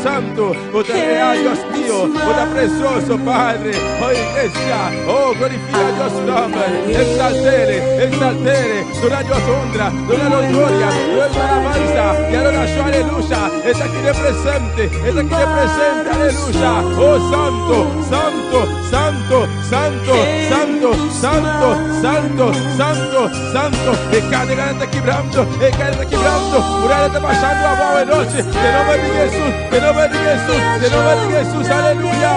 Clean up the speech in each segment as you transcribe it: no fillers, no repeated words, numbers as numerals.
Santo, vota real, Dios mío, vota precioso, Padre. Oh iglesia, oh glorifica a Dios nombre, exaltere, dona Dios honra, dona Dios gloria, dona alabanza y adoración, aleluya. Está aquí de presente, aleluya. Oh santo, santo, santo, santo, santo, santo, santo, santo, santo. E cada está quebrando, muralha está baixando a mão noite. De nome de Jesus, de nome de Jesus, de nome de Jesus, aleluia.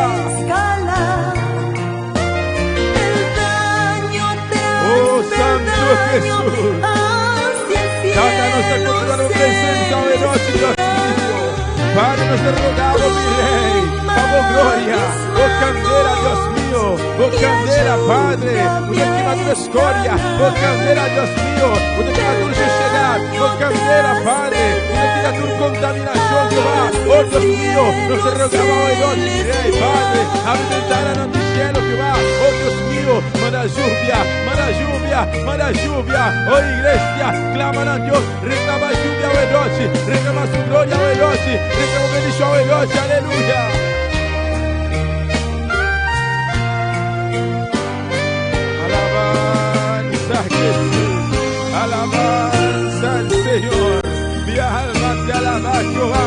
Oh santo Jesus, cada nossa cultura no presença a noite, Deus mío. Padre, nos rogamos, mi rei, amo glória, oh candeira, Deus mío, oh candeira, Padre, una queimadura escória, oh candeira, Deus mío, una queimadura de chegar, oh candeira, Padre, una queimadura contaminação, Jeová, oh Deus mío, nos rogamos hoy noche, mi rei, Padre, abre ventana no cielo, Jeová, oh Deus mío, manda lluvia, oh iglesia, clama a Dios, reclama lluvia hoy noche, reclama su gloria hoy noche, reclama bendición hoy noche, aleluya. Alabanza al Señor, mi alma te alaba, Jehová,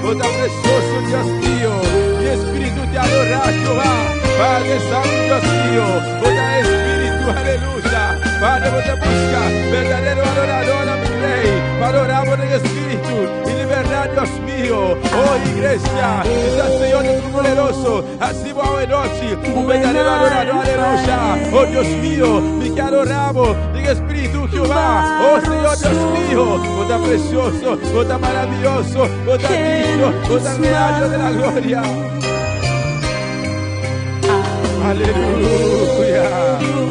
oh tan precioso Dios mío, mi espíritu te adora, Jehová, Padre Santo Dios mío, oh tan espíritu, aleluya, Padre, vos te busca, verdadero adorador a mi rey, adoramos en espíritu y libertad, Dios mío, oh iglesia, está el Señor de tu poderoso, así va hoy noche, un verdadero adorador, aleluya, oh Dios mío, mi que adoramos, en espíritu, Jehová, oh Señor Dios mío, vos tan precioso, vos tan maravilloso, vos tan digno, vos tan real de la gloria. Aleluya,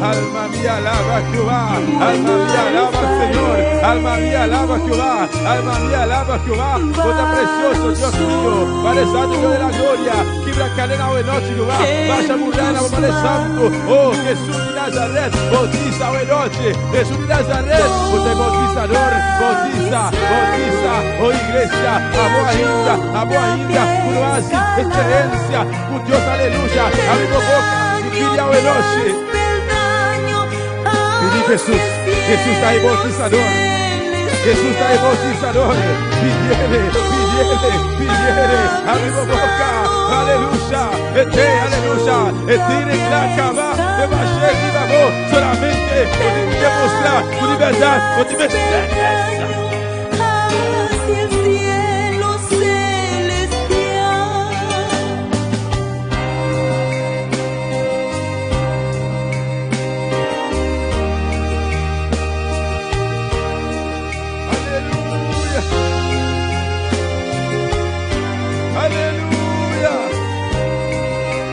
alma mía alaba a Jehová, alma mía alaba al Señor, alma mía alaba a Jehová, alma mía alaba a Jehová, vos tan precioso, Dios mío, Padre Santo, Dios de la gloria, quebra cadena hoy noche, Jehová, vaya murana, Padre Santo, oh Jesús de Nazaret, bautiza hoy noche, Jesús de Nazaret, vos te bautizador, bautiza, oh iglesia, amo ainda, por oásis, excelência, por Dios, aleluya, abre tu boca. Pide ao Enoche. Pide Jesus. Jesus está aí bautizador. Jesus está aí bautizador. Pide ele. Abre a boca. Aleluya. Aleluya. Etire la cama. Evangelho de amor. Solamente podemos demonstrar com liberdade. Podemos essa.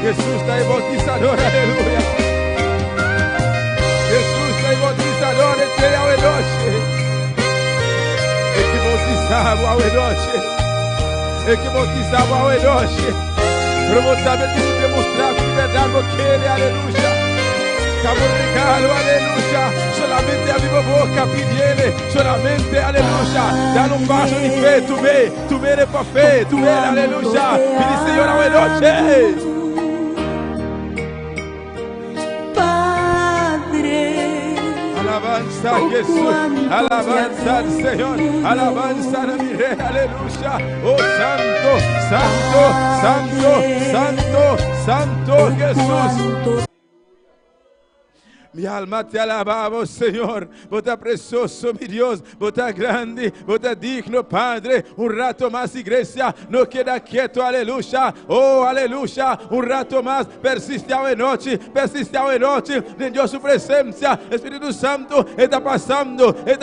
Jesus está aí bautizador, aleluia. Jesus está aí bautizador, entrei ao Enoche. E que bautizava ao Enoche. Promontamente de demonstrar que verdade com ele, aleluia. Cabo regalo, aleluia. Solamente a viva boca pide ele. Solamente, aleluia. Dá um passo de fé, tu vê para fé, tu vê, aleluia. Pede Senhor ao Enoche. Alabanza a Jesús, alabanza al Señor, alabanza a mi rey, aleluya. Oh santo Jesús. Mi alma te alabamos, Señor. Vos estás precioso, mi Dios. Vos estás grande, vos estás digno, Padre. Un rato más, iglesia. No queda quieto, aleluya. Oh, aleluya. Un rato más. Persiste hoy noche. En Dios su presencia. Espíritu Santo está pasando. Es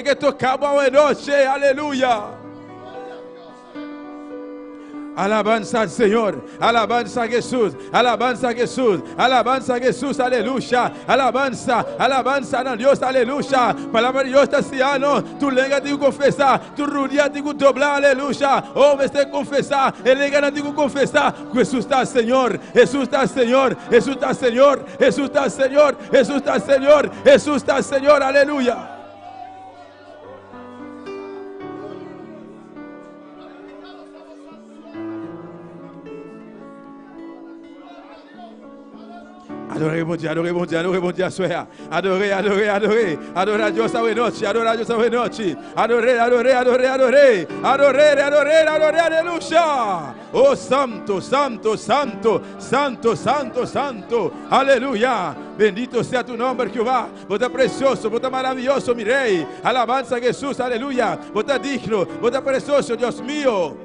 que tocamos hoy noche. Aleluya. Alabanza al Señor, alabanza a Jesús, alabanza a Jesús, alabanza a Jesús, aleluya, alabanza a Dios, aleluya. Palabra de Dios está anciano, tu lengua te confesar, tu rodilla te doblar, aleluya. Oh, me esté confesar, el lengua te confesar, Jesús está Señor, Jesús está Señor, Jesús está Señor, Jesús está Señor, Jesús está Señor, Jesús está Señor, aleluya. Adorez mon Dieu, adorez mon Dieu, adorez mon Dieu à soi. Adorez, adorez, adorez. Adorez à Dieu sa noche, adorez à Dieu sa noche. Adorez, adorez, adorez, adorez. Adorez, adorez, adorez, alléluia. Oh santo, santo, santo, santo, santo, santo. Aleluya. Bendito sea tu nombre, Jehová. Vos estás precioso, vos estás maravilloso, mi rey. Alabanza a Jesús, aleluya. Vos estás digno, vos estás precioso, Dios mío.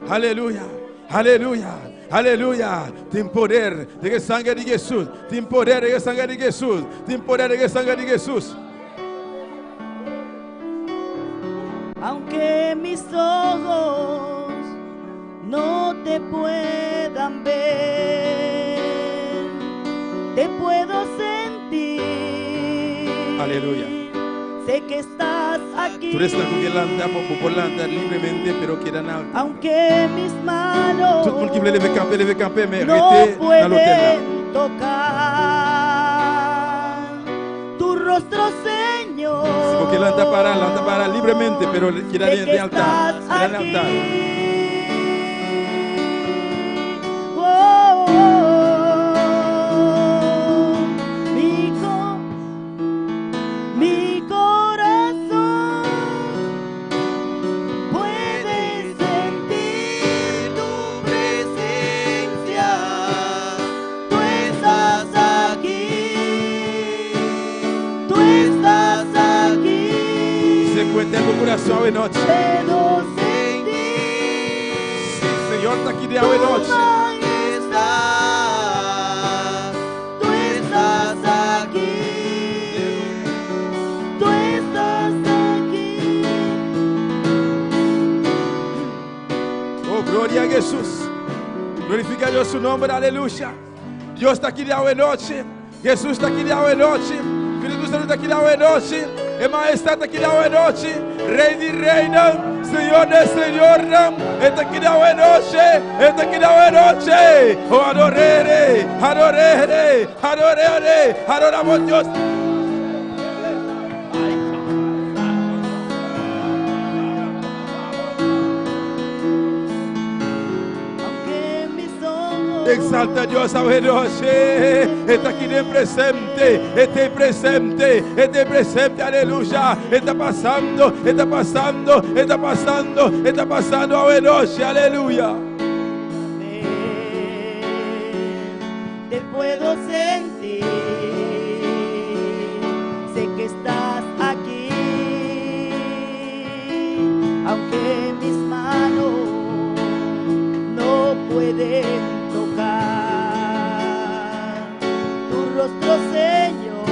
Aleluya, aleluya. Aleluya, tem poder de sangue de Jesús, tem poder de sangue de Jesús, tem poder de sangue de Jesús. Aunque mis ojos no te puedan ver, te puedo sentir. Aleluya. Sé que estás aquí. Tú eres la que puede andar libremente, pero queda en alto. Aunque mis manos Tout le monde qui veut lever camper, mais no arrêtez dans l'hôtel pueden tocar tu rostro, Señor. là. Porque anda para libremente, pero queda Sé en que el altar. estás Queda en el aquí. altar. Oh, oh, oh. Mi corazón puede sentir tu presencia. Tú estás aquí. Tú estás aquí. Se encuentra en tu corazón hoy noche. Puedo sentir Sí, Señor está aquí de hoy noche. majestad. Tú estás aquí. Tú estás aquí. Oh, gloria a Jesús. Glorifica a Dios su nombre, aleluya. Dios está aquí de hoy noche. Jesús está aquí de hoy noche. Espíritu Santo está aquí de hoy noche. El Majestad está aquí de hoy noche. Rey de reina, Señor de Señor. Está aquí de hoy noche. Está aquí de hoy noche. Oh, adorere, adorere, adorere. Adoramos a Dios. Aunque mis ojos Exalta a Dios hoy noche. Está aquí de presente. Está presente. Está presente. Aleluya. Está pasando. Está pasando. Está pasando. Está pasando hoy noche. Aleluya. te puedo sentir. Sé que estás aquí, aunque mis manos no pueden tocar tu rostro, Señor.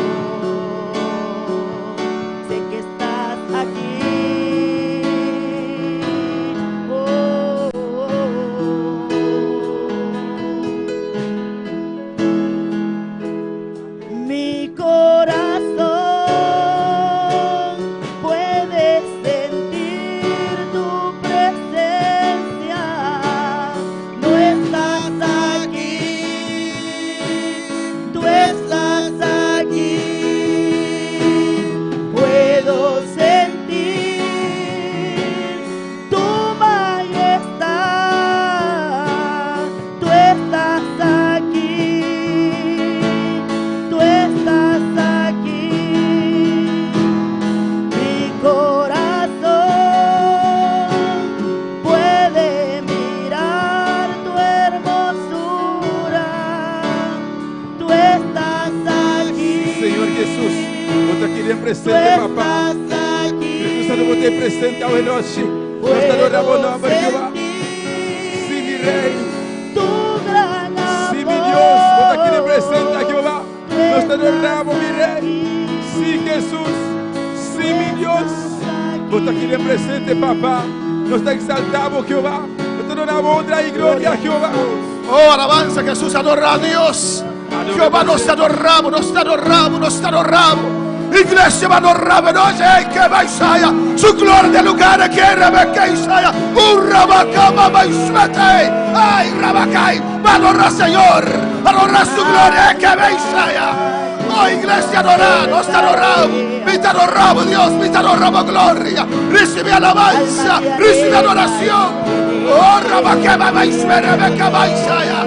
Sé que estás aquí. Mi corazón puede sentir tu presencia. No estás aquí, tú estás aquí. Puedo sentir tu majestad. Tú estás aquí. Tú estás aquí, mi corazón puede mirar tu hermosura. Tú estás aquí, Señor Jesús, vos te querés tú presente, papá. estás aquí. Espíritu Santo, vos te presente hoy noche. Vos te adoramos, nombre de Jehová. Sí, mi Rey. Tu gran amor. Sí, mi Dios, vos te querés presente a Jehová. Nos te adoramos, mi Rey. Sí, Jesús. Sí, mi Dios. Vos te querés presente, papá. Nos te exaltamos, Jehová. Nos te adoramos, honra y gloria a Jehová. Oh, alabanza a Jesús, adora a Dios. Jehová, nos adoramos, nos adoramos, nos adoramos. Iglesia, va a adorar, no sé qué va Isaia. Su gloria de lugar que Rebeca Isaia. Rabacama va ay, Rabacay. Va a adorar, Señor. Adora su gloria que va Isaia. Oh, iglesia, adora, nos adoramos. Mi te adoramos, Dios, mi te adoramos, gloria. Recibe alabanza, recibe adoración. Oh, Rabacama va Rebeca va Isaia.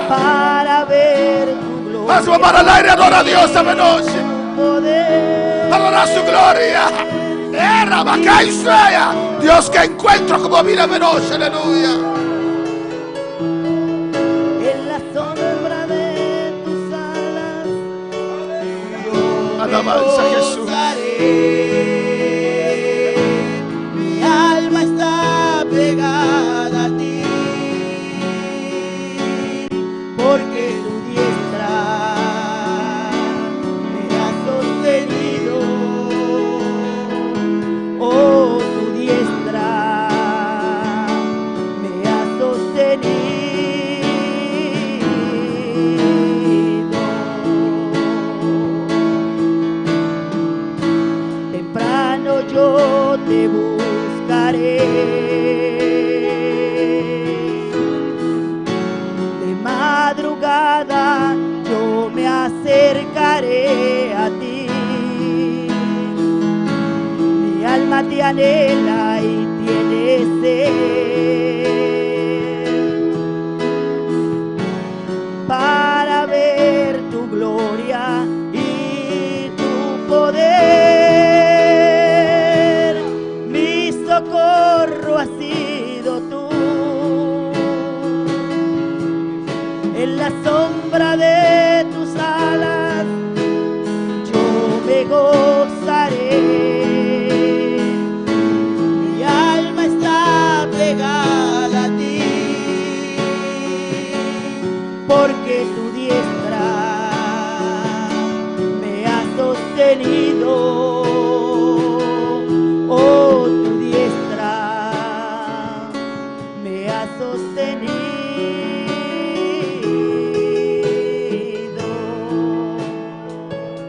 para ver tu gloria. Hazlo para el aire, adora a Dios esta noche. Poder. Adora su gloria. Dios que encuentro como mira noche, aleluya. En la sombra de tus alas, Alabanza a Jesús. Mi alma está pegada a ti, porque tu diestra me ha sostenido. Oh, tu diestra me ha sostenido. Temprano yo te buscaré, de madrugada yo me acercaré a ti. Mi alma te anhela y tiene sed para ver tu gloria y tu poder. Mi socorro has sido tú. En la sombra de tus alas yo me gozaré. Mi alma está pegada a ti, porque tu diestra me ha sostenido. Oh, tu diestra me ha sostenido.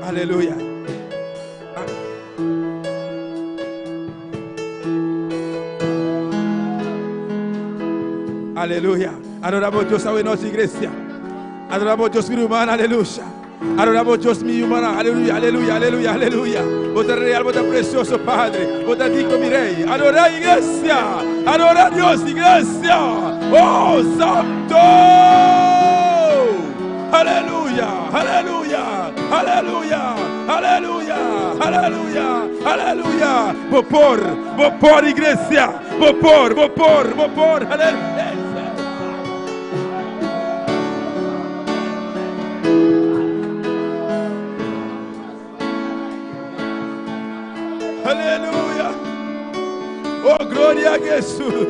Aleluya. Aleluya. Adoramos Dios a nuestra iglesia. Adoramos Dios mi hermano, aleluya. Adoramos Dios mi hermano, aleluya, aleluya, aleluya, aleluya. Vota real, vota precioso Padre. Vota dico mi rey. Adora iglesia. Adora Dios iglesia. Oh santo. Aleluya, aleluya, aleluya, aleluya, aleluya, aleluya. Vopor iglesia. Vopor, aleluya. Aleluya. Oh, gloria a Jesús.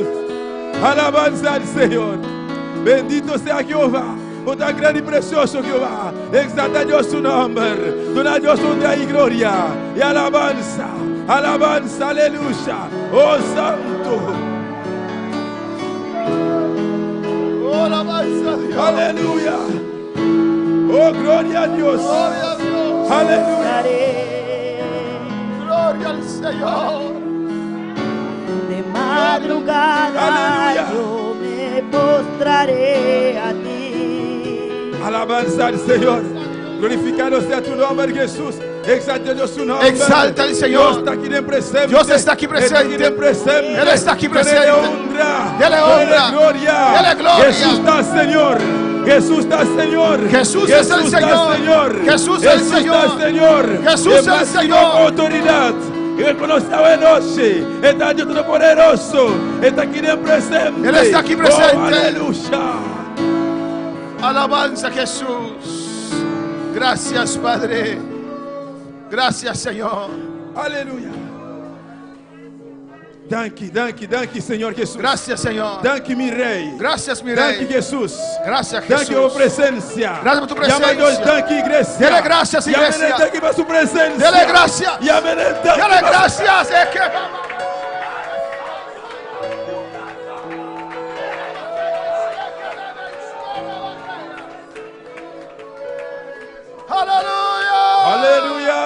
Alabanza al Señor. Bendito sea Jehová. Oh, tan grande y precioso Jehová. Exalta a Dios su nombre. Dona a Dios honra y gloria. Y alabanza. Alabanza, aleluya. Oh, santo. Oh, alabanza a Dios. Aleluya. Oh, gloria a Dios. Gloria a Dios. Aleluya. Gloria al Señor. De madrugada Aleluya. yo me postraré a ti. Alabanza al Señor. Glorificado sea tu nombre, Jesús. Exalta Dios su nombre. Exalta al Señor. Dios está aquí en presente. Dios está aquí presente. Él está aquí presente. Dele honra. Dele honra. Gloria. Dele gloria. Jesús está Señor. Jesús está Señor. Jesús es el Señor. Jesús es el Señor. Señor. Jesús es el Señor. Autoridad. Y Él conoce a noche. Está Dios Todopoderoso. Está aquí en presente. Él está aquí presente. Oh, aleluya. Alabanza a Jesús. Gracias, Padre. Gracias, Señor. Aleluya. Danke, Señor Jesús. Gracias, Señor. Danke, mi Rey. Gracias, mi Danke, Rey. Jesús. Gracias, Danke por Jesús. presencia. Gracias por tu presencia. Llama a Dios, danke, iglesia. Dele gracias, iglesia. Llama danke por su presencia. Dele gracias. Llama danke. Dale gracias. Aleluya. Aleluya.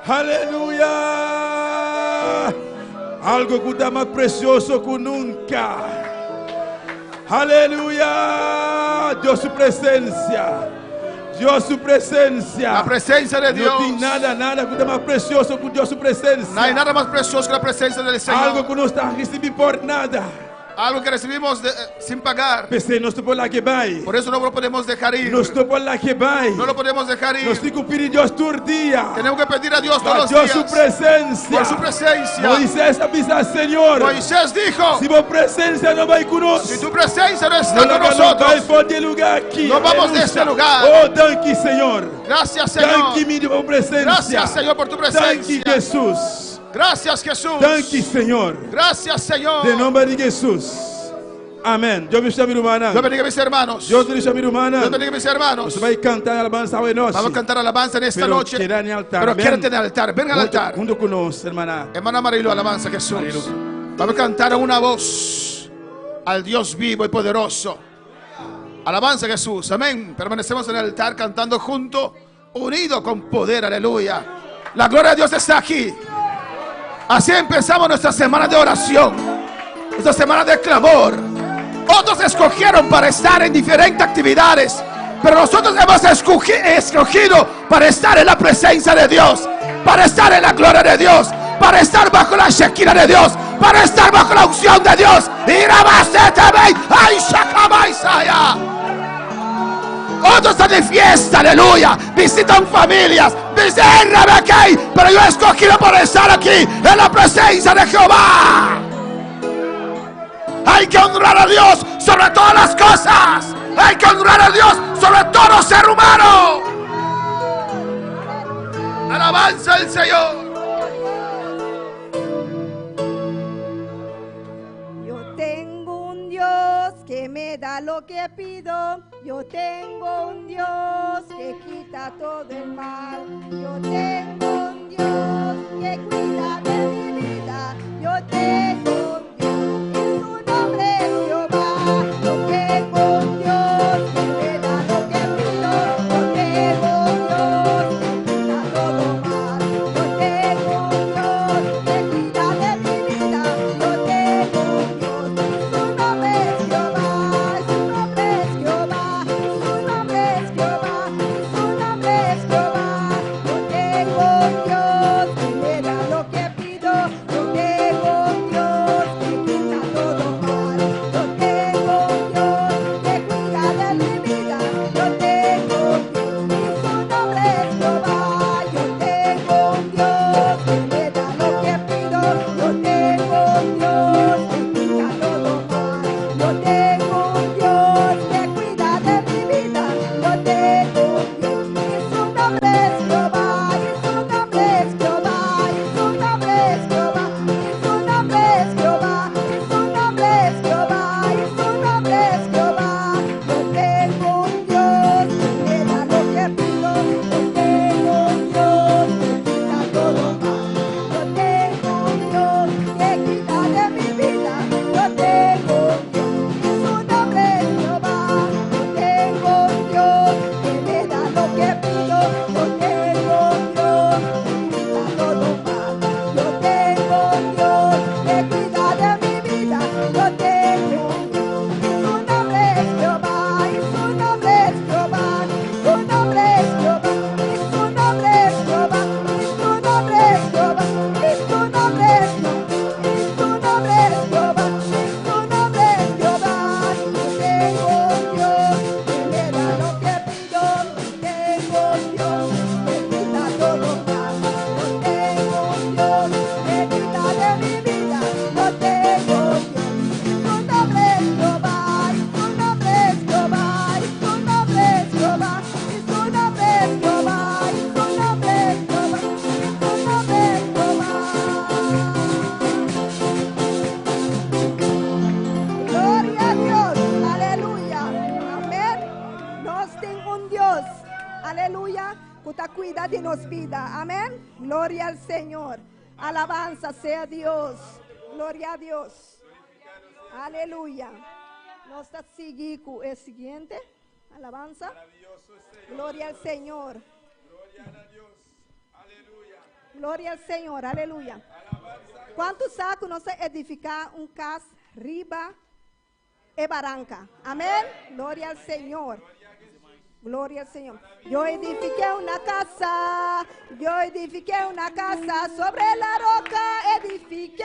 Aleluya. Algo que está más precioso que nunca. Aleluya. Dios su presencia. Dios su presencia. La presencia de Dios. No tiene nada que está más precioso que Dios su presencia. No hay nada más precioso que la presencia del Señor. Algo que no está recibido por nada. Algo que recibimos sin pagar. Pensei, nós estamos lá que vai. Por eso no lo podemos dejar ir. Nós estamos lá que vai. No lo podemos dejar ir. Nós temos que pedir a Deus todo dia. Tenemos que pedir a Dios todos Para los Deus días. sua presença. Por su presencia. Moisés avisa, Senhor. Moisés dijo: Se a presença não vai conosco, si tu presencia no está não con vai nosotros, poder lugar aqui. no vamos Aleluia. de este lugar. Oh, danke, Senhor. Gracias, Señor. Danke, minha presença. Gracias, Señor, por tu Danke, presencia. Jesus. Gracias, Jesús. Danke, Senhor. Gracias, Señor. Em nome de Jesus. Amém. Deus me chame, irmã. Dios bendiga a mis hermanos. Deus me chame, irmã. Dios bendiga a mis hermanos. Você vai cantar a alabança hoje noite. Vamos a cantar alabanza en esta Pero noche. queda en el altar. Pero Amén. quédate en el altar. Ven al altar. Junto con nosotros, hermana. Hermana Marilo, alabanza a Jesús. Marilo. Vamos a cantar a una voz al Dios vivo y poderoso. Alabanza a Jesús. Amén. Permanecemos en el altar cantando junto, unido con poder. Aleluya. La gloria de Dios está aquí. Así empezamos nuestra semana de oración, nuestra semana de clamor. Otros escogieron para estar en diferentes actividades, pero nosotros hemos escogido para estar en la presencia de Dios, para estar en la gloria de Dios, para estar bajo la Shekinah de Dios, para estar bajo la unción de Dios. Otros están de fiesta, aleluya, visitan familias, dicen pero yo he escogido para estar aquí en la presencia de Jehová. Hay que honrar a Dios sobre todas las cosas. Hay que honrar a Dios sobre todo ser humano. Alabanza al Señor. Yo tengo un Dios que me da lo que pido. Yo tengo un Dios que quita todo el mal. Yo tengo un Dios que cuida de mi vida. Yo tengo un Dios y su nombre es Jehová. Yo tengo un Dios que me da lo que pido. Yo tengo un Dios que quita todo mal. Yo tengo un Dios que cuida de mi vida. Yo tengo un Dios y su nombre es Jehová. Su nombre es Jehová. Su nombre es Jehová. Su nombre es Jehová. Yo tengo un Dios que me da lo que pido. Yo tengo un Dios que quita todo mal. Yo tengo un Dios que cuida de mi vida. Yo tengo un Dios y su nombre es Jehová. Yo tengo un Dios que me da lo que pido. Yo tengo un Dios que quita todo mal. Yo tengo un Dios que cuida de mi vida. Yo tengo un Dios y su nombre es Jehová. Y su nombre es Jehová. Y su nombre es Jehová. Y su nombre es Jehová. Y su nombre es Jehová. Y su nombre es Jehová. Yo tengo un Dios que me da lo que pido. Yo tengo un Dios que quita todo mal. Yo tengo un Dios que quita de mi vida. Yo tengo un Dios y su nombre es Jehová. Yo tengo un Dios que me da lo que pido. Yo tengo un Dios que quita todo mal. Yo tengo un Dios que cuida de mi vida. Yo tengo un Dios y su nombre es Jehová. Y su nombre es Jehová. Su nombre es Jehová. Y su nombre es Jehová. Y su nombre es Jehová. Y su nombre es Jehová. Y su nombre es Jehová. Y su nombre es Jehová. Yo tengo un Dios que me da lo que pido. Yo tengo un Dios que quita todo mal. Yo tengo un Dios que quita de mi vida. Yo tengo un Dios y su nombre es Jehová. Y su nombre es Jehová. Y su nombre es Jehová. Y su nombre es Jehová. Y su nombre es Jehová. Y su nombre es Jehová. Gloria a Dios, aleluya, amén. Nos tengo un Dios, aleluya, que te cuida de nos vida, amén. Gloria al Señor, alabanza sea Dios, gloria a Dios, aleluya. Nos está seguindo el siguiente, alabanza, gloria al Señor, gloria al Señor, aleluya. ¿Cuántos sacos nos edificar casa riba e barranca? Amén. Gloria al Señor. Gloria al Señor. Yo edifiqué una casa sobre la roca edifiqué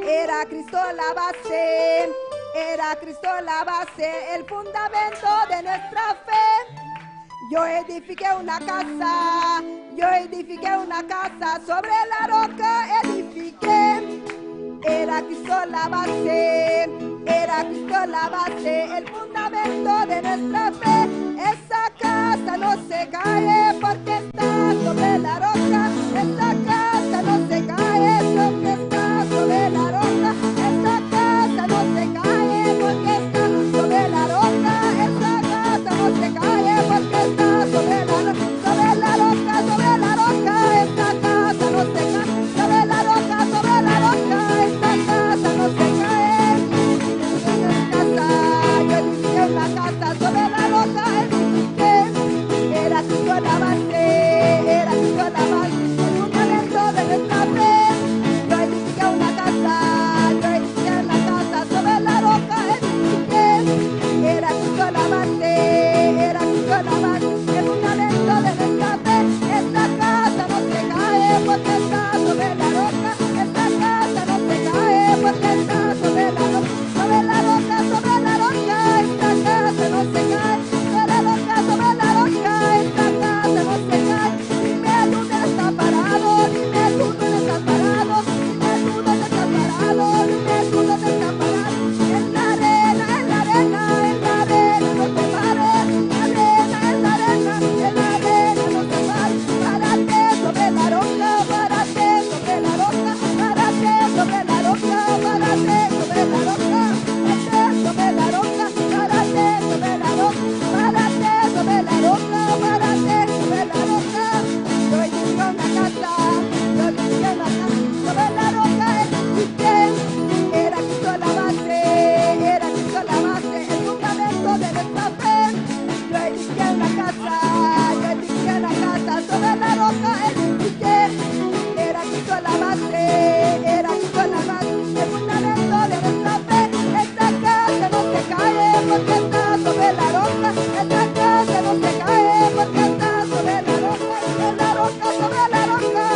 Era Cristo la base, era Cristo la base, el fundamento de nuestra fe. Yo edifiqué una casa sobre la roca edifiqué. Era Cristo la base, el fundamento de nuestra fe. Esa casa no se cae porque está sobre la roca. Esa casa no se cae porque está sobre la roca. Esa casa no se cae porque está sobre la roca. Esa casa no se cae porque está sobre la roca. Sobre la roca, sobre la roca. Esta casa no se cae. Sobre la roca, sobre la roca. Esta casa no se cae. Yo edifiqué una casa sobre la roca. Edifiqué. Era Cristo la base, era Cristo la base, el fundamento de nuestra fe. Yo edifiqué una casa sobre la roca. Edifiqué. Era Cristo la base, el fundamento de nuestra fe. Esta casa no se cae porque está sobre la roca. Esta casa no se cae porque está sobre la roca. Sobre la roca, sobre la roca. Esta casa no se cae. Sobre la roca, sobre la roca. Esta casa no se cae. Dime tú dónde estás parado. Dime tú dónde estás parado. Dime tú dónde estás parado. Dime tú dónde estás parado. En la arena, en la arena, en la arena. No te pares. En la arena, en la arena, en la arena. No te pares. Párate sobre la roca. Párate sobre la roca. Párate sobre la roca. Párate sobre la roca. Párate sobre la roca. Párate sobre la roca. Párate sobre la roca. Párate sobre la roca. Yo edifiqué una casa. Yo edifiqué una casa sobre la roca. Edifiqué. Era Cristo la base. Era Cristo la base. El fundamento de nuestra fe. Yo edifiqué una casa. Yo edifiqué una casa sobre la roca. Edifiqué. Era Cristo la base. Era Cristo la base. El fundamento de nuestra fe. Esta casa no se cae porque está sobre la roca. Esta casa no se cae porque está sobre la roca. En la roca, sobre la roca.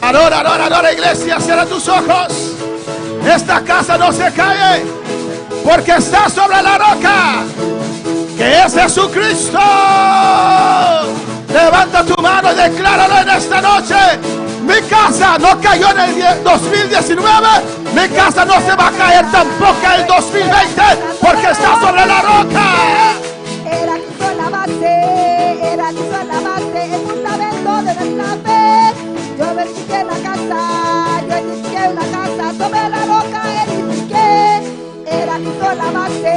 Adora, adora, adora, iglesia, cierra tus ojos. Esta casa no se cae porque está sobre la roca, que es Jesucristo. Levanta tu mano y decláralo en esta noche. Mi casa no cayó en el 2019. Mi casa no se va a caer tampoco en el 2020 porque está sobre la roca. Era Cristo la base, era Cristo la base, el fundamento de nuestra fe. Yo edifiqué la casa, yo edifiqué una casa sobre la roca, edifiqué. Era Cristo la base,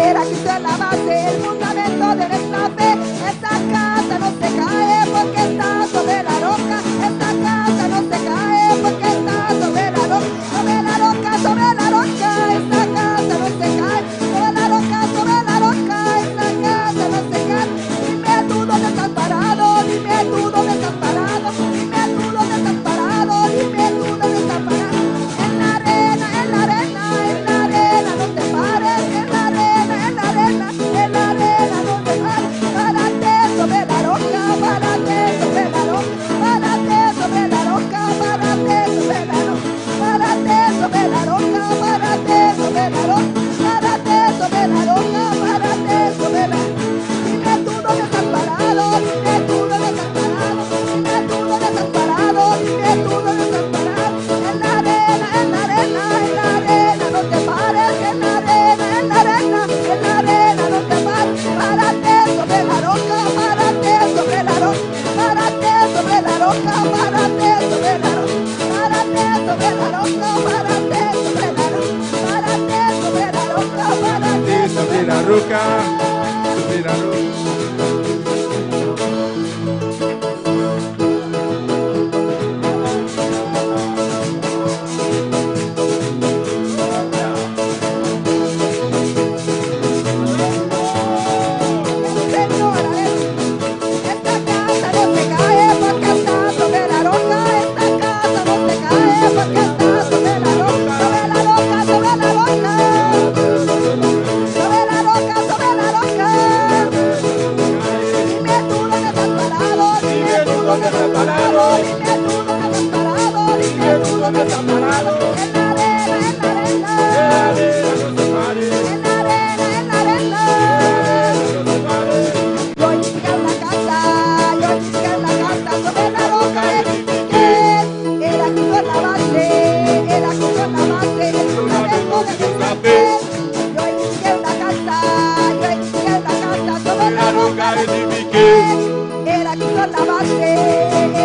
era Cristo la base, el fundamento de nuestra fe. Esta casa no se cae porque está sobre la roca. Esta casa no se cae porque está sobre la roca. Sobre la roca, sobre la roca. Esta casa no se cae. Sobre la roca, sobre la roca. Esta casa no se cae. Dime tú dónde estás parado. Dime tú dónde estás parado. Dime tú dónde estás parado. Dime tú dónde estás parado. En la arena, en la arena, en la arena. No te pares. En la arena, en la arena, en la arena. No te pares. Párate sobre la roca. Párate sobre la roca. Párate sobre la roca. Párate sobre la roca. Párate sobre la roca. Párate sobre la roca. Párate sobre la roca. Párate sobre la roca. Dime tú dónde estás parado. Dime tú dónde estás parado. Dime tú dónde estás parado. Dime tú dónde estás parado. En la arena, en la arena, en la arena. No te pares. En la arena, en la arena, en la arena. No te pares. Párate sobre la roca. Párate sobre la roca. Párate sobre la roca. Párate sobre la roca. Párate sobre la roca. Párate sobre la roca. Párate sobre la roca. Párate Sobre la roca, sobre la roca. Señor, esta casa no se cae porque está sobre la roca. Esta casa no se cae porque está sobre la roca. Sobre la roca, sobre la roca. Sobre la roca, sobre la roca. Era quiso lavarte,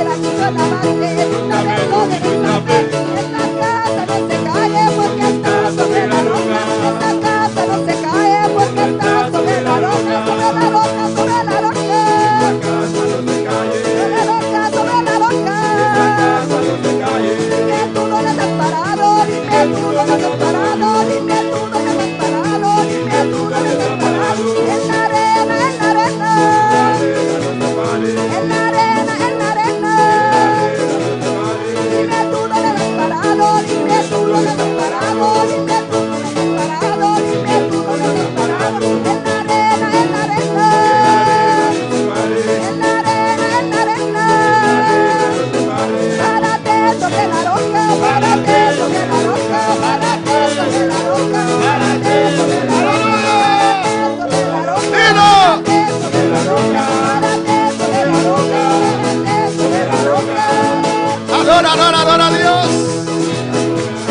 era quiso lavarte, saberlo de nuestra fe. Esta casa no se cae porque está sobre la roca. Esta casa no se cae porque está sobre la roca, sobre la roca, sobre la roca. Sobre la roca, sobre la roca. Dime tú no le has parado, dime tú no le has parado, dime tú no le has parado, dime tú no le has parado. En la arena, en la arena. En la arena, en la arena. Dime tú no le has parado, dime tú no le has parado, dime tú no le has parado, dime tú no le has parado. En la arena, en la arena. En la arena, en la arena. Párate sobre la roca, párate sobre la roca, párate sobre la roca, párate sobre la roca, sobre la roca, sobre la roca, párate sobre la roca, párate sobre la roca. Adora, adora, adora a Dios.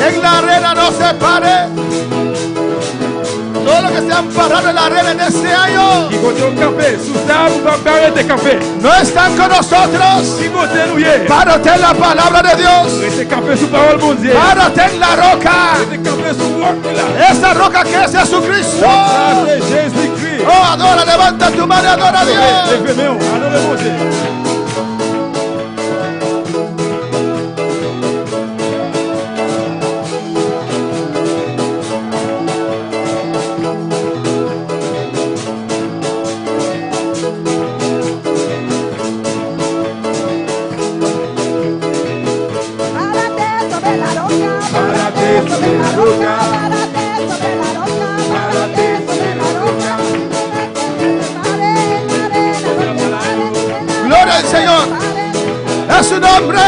En la arena no se pare. Todo lo que se han parado en la arena en este año Qui continue le café, sous table, va arrêter café. no están con nosotros. Si vous êtes Párate en la palabra de Dios. restez café sous parole mon Dieu. Párate en la roca. Restez café sous roc là. Esa roca que es Jesucristo. Ça c'est Jésus-Christ. Oh, adora, levanta tu mano y adora a Dios. Levez main, adorez mon Dieu. Párate sobre la roca, Párate sobre la roca. párate sobre la roca, párate sobre la roca. Pare en la arena, no te pares, en la Gloria al Señor. Es su nombre.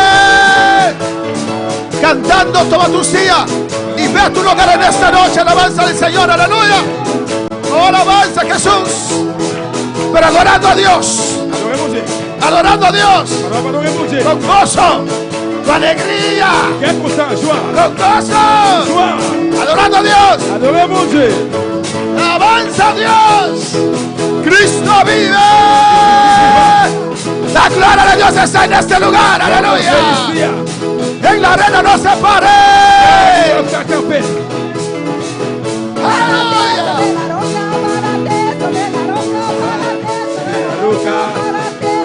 Cantando toma tu silla y ve a tu lugar en esta noche. Alabanza al Señor, aleluya. Oh, alabanza a Jesús. Pero adorando a Dios. Adorez mon Dieu. Adorando a Dios. Adorez mon Dieu. Con gozo. Con alegría. Quel pourcent, joie. Con gozo. Joie. Adorando a Dios. Adorez mon Dieu. Avanza a Dios. Cristo vive. La gloria de Dios está en este lugar. Aleluya. En la arena no se pare. Café. Aleluya.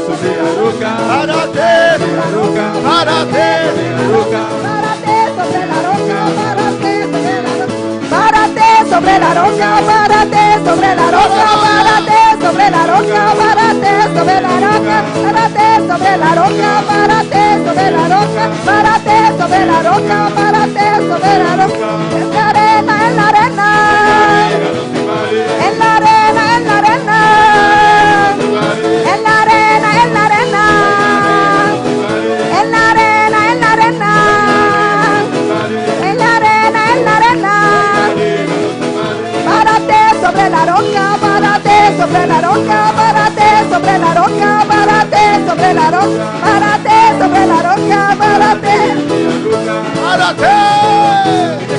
Sobre la roca. Párate. Párate. Párate sobre la roca, párate sobre la roca, párate sobre la roca, párate sobre la roca, párate sobre la roca, párate sobre la roca, párate sobre la roca, párate sobre la roca. En la arena, en la arena, en la arena, en la arena, en la arena, en la arena, en la arena, en la arena, en la arena, en la arena. Párate sobre la roca, párate sobre la roca, párate sobre la roca, párate sobre la roca, párate sobre la roca, párate. Párate.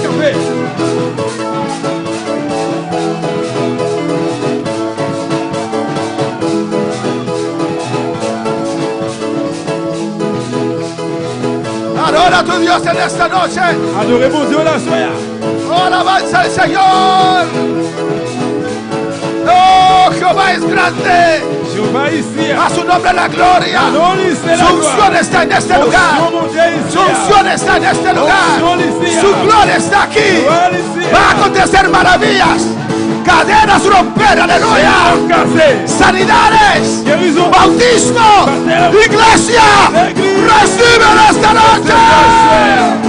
Café. Adora a tu Dios en esta noche. Adorez mon Dieu la soya. Oh, alabanza al Señor. Oh, Jehová es grande. Jehová ici. A su nombre la gloria. Non ici la Su unción gloire. está en este lugar. Mon Dieu ici. Su unción está en este lugar. Su gloria está aquí. Gloire ici. Va a acontecer maravillas. Cadenas romper, aleluya. Cassé. Sanidades. Guérison. Bautismo. Iglesia. Recibe esta noche.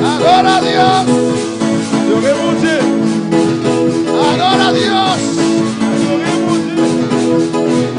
Adora a Dios. Adorez mon Dieu. Adora a Dios. Adorez mon Dieu.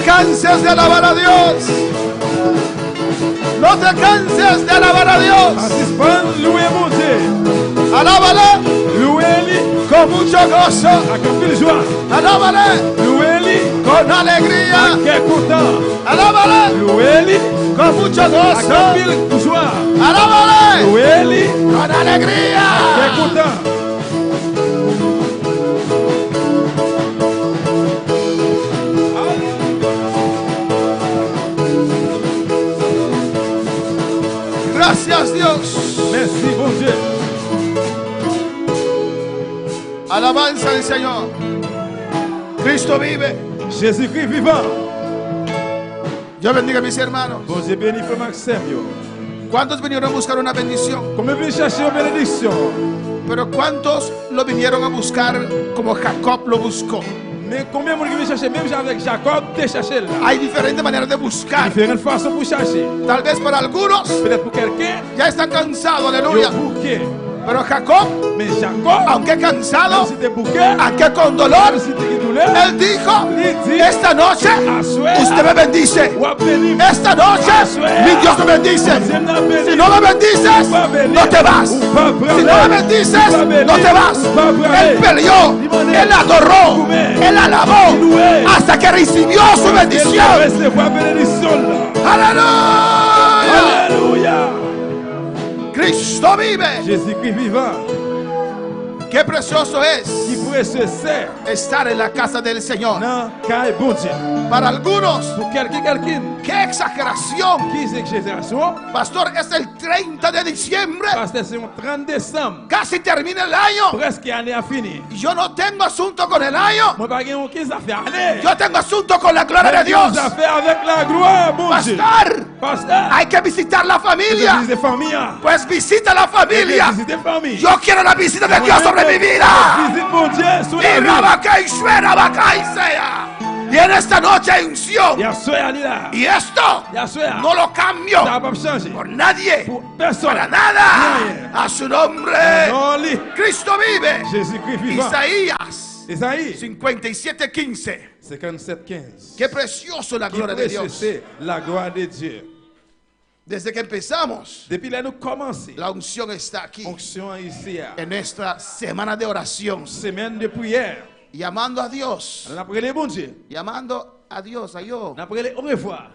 te canses de alabar a Dios. No te canses de alabar a Dios. Participant, louez mon Dieu. Alábale Louez-le con mucho gozo. avec un peu de joie. Alábale Louez-le con alegría. avec un content. Alábale Louez-le con mucho avec un gozo. peu de joie. Alábale Louez-le con alegría. avec un content. Gracias Dios. Merci, bon Dieu. Alabanza al Señor. Cristo vive. Jésus-Christ vivant. Dios bendiga a mis hermanos. Bon Dieu béni, frère Maxime. Yo. ¿Cuántos vinieron a buscar una bendición? Combien venez chercher une bénédiction? Pero ¿cuántos lo vinieron a buscar como Jacob lo buscó? Mais combien de gens viennent chercher? Même avec Jacob, tu cherché là. Hay diferentes maneras de buscar. Différentes façons pour chercher. Tal vez para algunos Peut-être pour quelqu'un, ya están cansados, il y a aleluya. un bouquet. Pero Jacob, Mais Jacob, aunque cansado, même si tu es bouquet, aunque con dolor, même si tu es douleur, él dijo, il dit, esta noche usted me bendice. ou à béni, Esta noche mi Dios me bendice. Si no me bendices, no te vas. Si no me bendices, no te vas. Él peleó, él adoró, él alabó hasta que recibió su bendición. recevoir bénédiction là. Aleluya. Alléluia. Cristo vive. Jésus-Christ vivant. Qué precioso es Qui précieux c'est estar en la casa del Señor. dans caille bon Dieu. Para algunos, Pour quelqu'un, qué exageración. qui c'est que génération? Pastor, es el 30 de diciembre. Parce que c'est un 30 décembre. Casi termina el año. Presque l'année a fini. Yo no tengo asunto con el año. Moi, pas gagné aucune affaire année. Yo tengo asunto con la gloria de Dios. affaire avec la gloire, mon Dieu. Pastor, Pasteur, hay que visitar la familia. visiter famille. Pues visita la familia. Visiter famille. Yo quiero la visita de Dios sobre mi vida. Visite mon Dieu sur la Y vie. Rabacay, Shue, Rabacay, sea. Y en esta noche hay unción. Il y a soya là. Y esto Il y a soya. no lo cambio Ça va pas changer. por nadie, Pour personne. para nada. Rien. A su nombre. Non, lui. Cristo vive. Jésus-Christ vivant. Isaías Isaïe 57:15. 57:15. Qué precioso la Qui gloria de précieux Dios. c'est la gloire de Dieu. Desde que empezamos, Depuis là, nous commençons. la unción está aquí. Fonction ici. En nuestra semana de oración. Semaine de prière. Llamando a Dios. On a prié bon Dieu. Llamando a Dios, a yo, On a prié au revoir.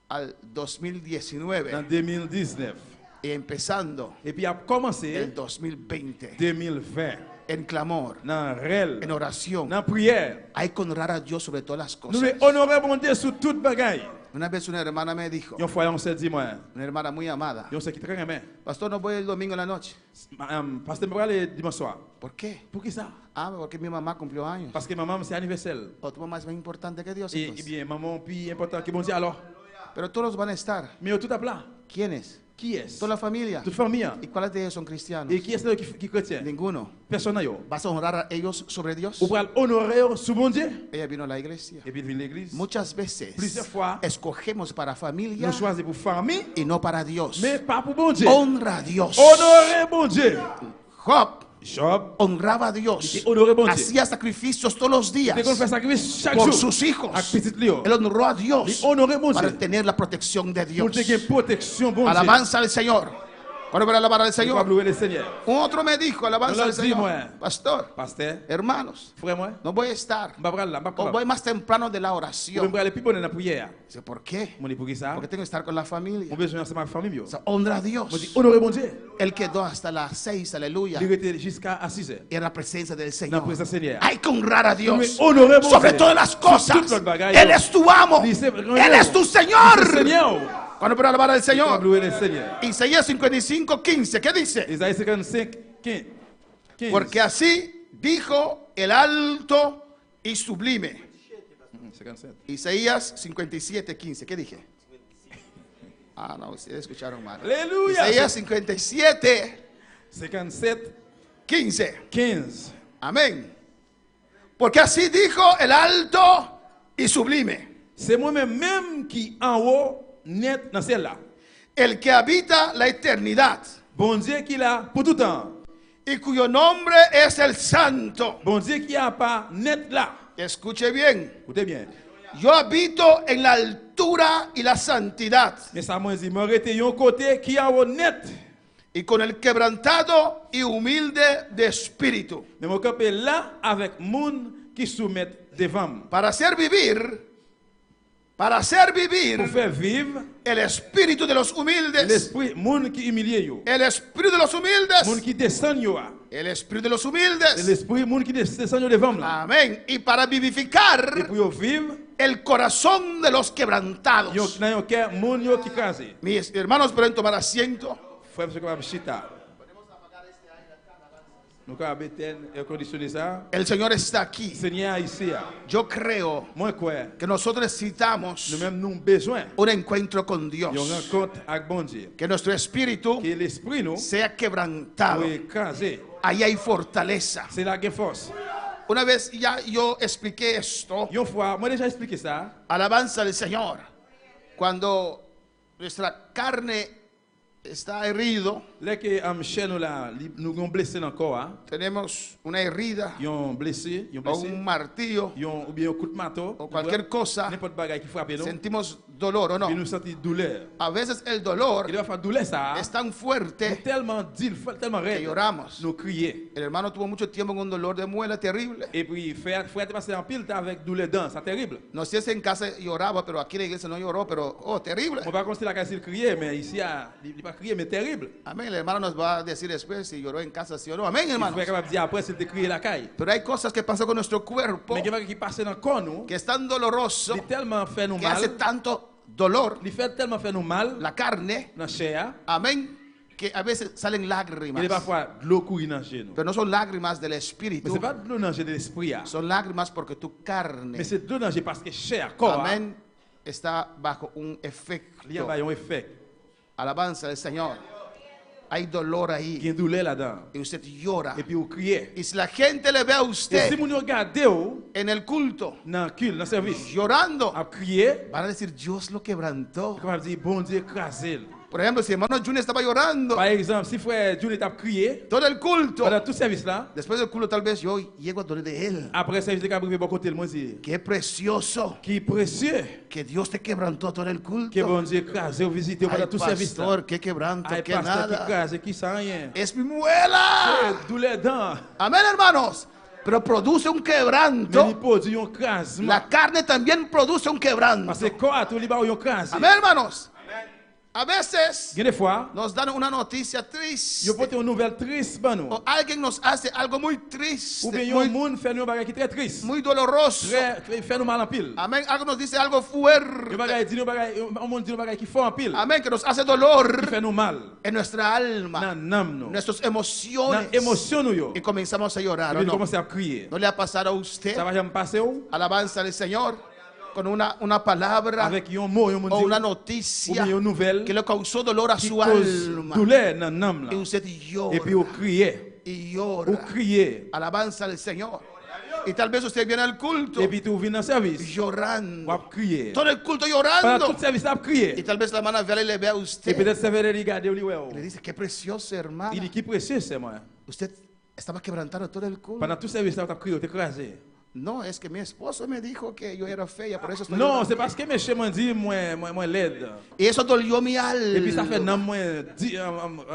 al En 2019. 2019. Y empezando Et puis a commencé el 2020. 2020. En clamor, Dans réel. en oración. Dans prière. Hay que honrar a Dios sobre todas las Nous cosas. devons honorer mon Dieu sur toute bagaille. Una vez una hermana me dijo, Yon fois on s'est dit moi, una hermana muy amada, yon s'est qui très aimé. pastor, no voy el domingo en la noche. Pasteur me parle dimanche soir. ¿Por qué? Pour qui ça? Ah, porque mi mamá cumplió años. Parce que maman c'est anniversaire. O tu mamá es más importante que Dios. Et entonces. bien maman plus important que bon Dieu alors. Pero todos van a estar. Mais tout à plat. ¿Quiénes? Qui est? Toda la familia. Toute famille. ¿Y cuáles de ellos son cristianos? Et qui est celui qui chrétien? Ninguno. Personne yo. ¿Vas a honrar a ellos sobre Dios? Ou pour honorer sur bon Dieu. Ella vino a la iglesia. Et puis vient l'église. Muchas veces Plusieurs fois. escogemos para familia Nous choisissons pour famille, y no para Dios. mais pas pour bon Dieu. Honra a Dios. Honorer bon Dieu. Job Job, honraba a Dios. il honorait bon Dieu. Hacía sacrificios todos los días Dès qu'on fait sacrifice chaque por jour. sus hijos. Avec petit Léo. Él honró a Il Dios honorait bon para Dieu. tener la protección de Pour Dios. te gagner protection bon Dieu. Alabanza al Señor. ¿Cuándo para alabar al Il faut Señor? louer le Seigneur. Un otro me dijo, alabanza No lo al Señor. dimos, Pastor, Pasteur, hermanos, frère moi, no voy a estar. on va prendre là, on va O prendre. voy más temprano de la On va oración. aller plus bonne dans la prière. Dice, ¿por qué? Mon pour qui ça? Porque tengo que estar con la familia. On besoin de ma famille. O sea, honra a On dit Dios. honorer bon Dieu. Él quedó hasta las 6, aleluya. Il était jusqu'à 6 heures. Y en la presencia del Dans la Señor. présence du Seigneur. Hay que honrar a Dios Mais honorer bon sobre Dieu. todas las Sur cosas. toute notre bagaille. Él es tu amo. Dice, Él es tu Le Señor. Seigneur. ¿Cuándo para alabar al On va Señor? louer le Seigneur. Isaías 55:15. ¿Qué dice? Isaïe 55, 15. Porque así dijo el alto y sublime. 57. Isaías 57:15. ¿Qué dije? Ah, no, ustedes escucharon mal. Aleluya. Isaías 57:15. 57, 15. Amén. Porque así dijo el alto y sublime, C'est moi-même qui en haut, net dans celle-là. el que habita la eternidad Bon Dieu qui l'a pour tout temps. y cuyo nombre es el santo. Bon Dieu qui a pas net là. Escuche bien. Écoutez bien. Yo habito en la altura y la santidad, Mais ça m'a dit, moi rete yon côté qui est honnête. y con el quebrantado y humilde de espíritu, Mais moi campé là avec moun qui soumettent devant. para hacer vivir Pour faire vivre el espíritu de los humildes, l'esprit moun qui humilie yo. el espíritu de los Moun humildes, qui descend yo. el espíritu de los humildes. L'esprit moun qui descend yo devant là. Amén. Y para Et vivificar pour yo vivre, el corazón de los quebrantados. yo dans yon cœur moun yo qui crasé. Mis hermanos pueden tomar asiento. Frère, monsieur capable chita. Nous capable éteindre et conditionner ça. El Señor está aquí. Seigneur ici. Yo creo Moi quoi? que nosotros necesitamos Nous même nous besoin un encuentro con Dios. yon rencontre avec bon Dieu. Que nuestro espíritu Que l'esprit nous sea quebrantado. pour écraser. Ahí hay fortaleza. C'est la force. Una vez ya yo expliqué esto. Une fois, moi déjà expliqué ça. Alabanza del Señor. Cuando nuestra carne está herido, Là que chez nous là, nous sommes blessés encore, hein. tenemos una herida Yon blessé, yon o blessé. un martillo Yon ou bien un coup de marteau. o cualquier cosa, N'importe bagaille qui frappe nous. sentimos dolor o no. Et nous sentons douleur. A veces el dolor Il va faire douleur ça. es tan C'est fuerte tellement dit, tellement que raide. lloramos. Nous crier. El hermano tuvo mucho tiempo con un dolor de muela terrible. Et puis frère passer en pile avec douleur dents, c'est terrible. No sé si en casa lloraba, pero aquí en la iglesia no lloró, pero terrible. On va considérer la case crier, mais ici il pas crier mais terrible. Amén. El hermano nos va a decir después si lloró en casa, si lloró. Amén, Il hermano. faut capable dire après c'est de crier la caille. Pero hay cosas que pasan con nuestro cuerpo Mais il y a qui passe dans le corps nous, que es tan doloroso il tellement fait nous que hace mal. tanto dolor Il fait tellement fait nous mal la carne. dans la chair. Amén. Que a veces salen Il lágrimas. est parfois de l'eau courir dans le genou. Pero no son lágrimas del Mais espíritu. c'est pas de l'eau dans le de l'esprit. Son lágrimas porque tu carne. Mais c'est de l'eau dans le parce que chair, corps, Amén. Está bajo un efecto. il y a un effet. Alabanza del Señor. Hay dolor Il y ahí. a une douleur là-dedans. Y usted llora. Et puis vous criez. Y si la gente le ve a Et si usted vous regardez en el culto dans le culte, dans le service, llorando, à crier, van a decir, Dios lo quebrantó. comment dire, bon Dieu, écrasé. Por ejemplo, si hermano Junior estaba llorando Par exemple, si frère Julie t'a crié, todo el culto, pendant tout service là, después del culto tal vez yo llego a dolor de él. après service de Gabriel, bon côté, moi dit, Qué precioso qui est précieux, que Dios te quebrantó todo el que culto. bon Dieu écrasé ou visité pendant Ay, tout service là. pastor, qué quebranto, Ay, qué pasteur qui nada. écrasé, qui sent rien. Es mi muela. Douleur dents. Amén, hermanos. Pero produce un Mais il quebranto. produit un écrasement. La carne también produce un quebranto. Parce que corps a tout libre un écrasé. Amén, hermanos. A veces Il y a des fois, nos dan una noticia triste. il porte une nouvelle triste pour nous. O alguien nos hace algo muy triste, Ou bien un muy, monde fait nous un bagage qui est très triste. muy doloroso. Très, fait nous mal en pile. Amén. Algo nos dice algo Un fuerte. bagage dit nous bagage, un monde dit nous bagage qui fort en pile. Amén. Que nos hace dolor Qui fait nous mal. en nuestra alma, Dans l'âme nous. nuestras Dans emociones. l'émotion nous yo. Y comenzamos a llorar. Et ¿O puis no? nous commençons à crier. ¿No le ha pasado a usted? Ça va jamais passer où? Alabanza al Señor con una palabra Avec un mot, un o monde una ou noticia bien une nouvelle que le causó dolor a qui su cause alma. douleur dans l'âme Y là. usted Et puis llora vous criez. y Vous llora. criez. Alabanza al Señor. Y tal vez usted viene al culto Et puis tu viens dans le service. llorando. Vous criez. Todo el culto Pendant llorando. tout le service, vous Y criez. tal vez la hermana Vela le ve a Et usted peut-être ça veut dire regarder lui. y le dice, qué precioso, hermana. Il dit qui précieux c'est moi. Usted estaba quebrantando todo el culto. Pendant tout le service, tu as crié, tu as écrasé. No, es que mi esposo me dijo que yo era fea, por eso estoy Non, llorando. c'est parce que mes chers m'ont dit moi laide. Y eso dolió mi Et puis ça fait alma. nam moi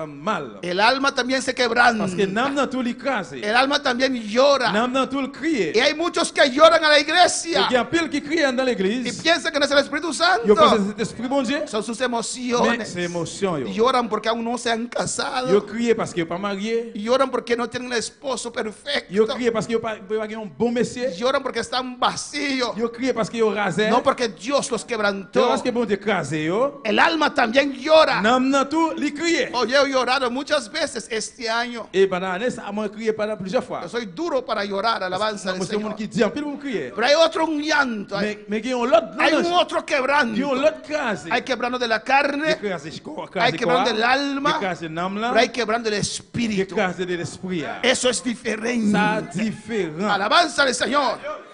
mal. El alma también se quebranta. Parce que nam dans tout l'écrasé. El alma también llora. Nam dans tout le crier. Y hay muchos que lloran a la Et iglesia il y a un pile qui crie dans y l'église. piensan que no es el Espíritu Yo pense que Santo. c'est l'esprit bon Dieu. Son sus Mais emociones. c'est émotion yo. Lloran porque aún no se han Yo casado. crié parce que pas marié. Lloran porque no tienen un esposo Yo perfecto. crié parce que pas un bon monsieur. Lloran porque están vacíos. Yo crié parce que yo rasé. No porque Dios los Yo quebrantó. parce que bon Dieu écrasé yo. El alma también llora. Nam dans tout li crié. Oh, yo he llorado muchas veces este año. Et pendant l'année, ça m'a crié pendant plusieurs fois. Yo soy duro para llorar, alabanza Moi, del c'est un monde Señor. qui dit en pile pour crier. Pero hay otro un llanto. Hay Mais il y a un autre un otro il y a quebranto. un autre crasé. Hay quebrando de la carne. Hay quebrando del alma. crasé nam Pero là. hay quebrando del espíritu. crasé de l'esprit. Eso es diferente. Ça différent. Alabanza del Señor.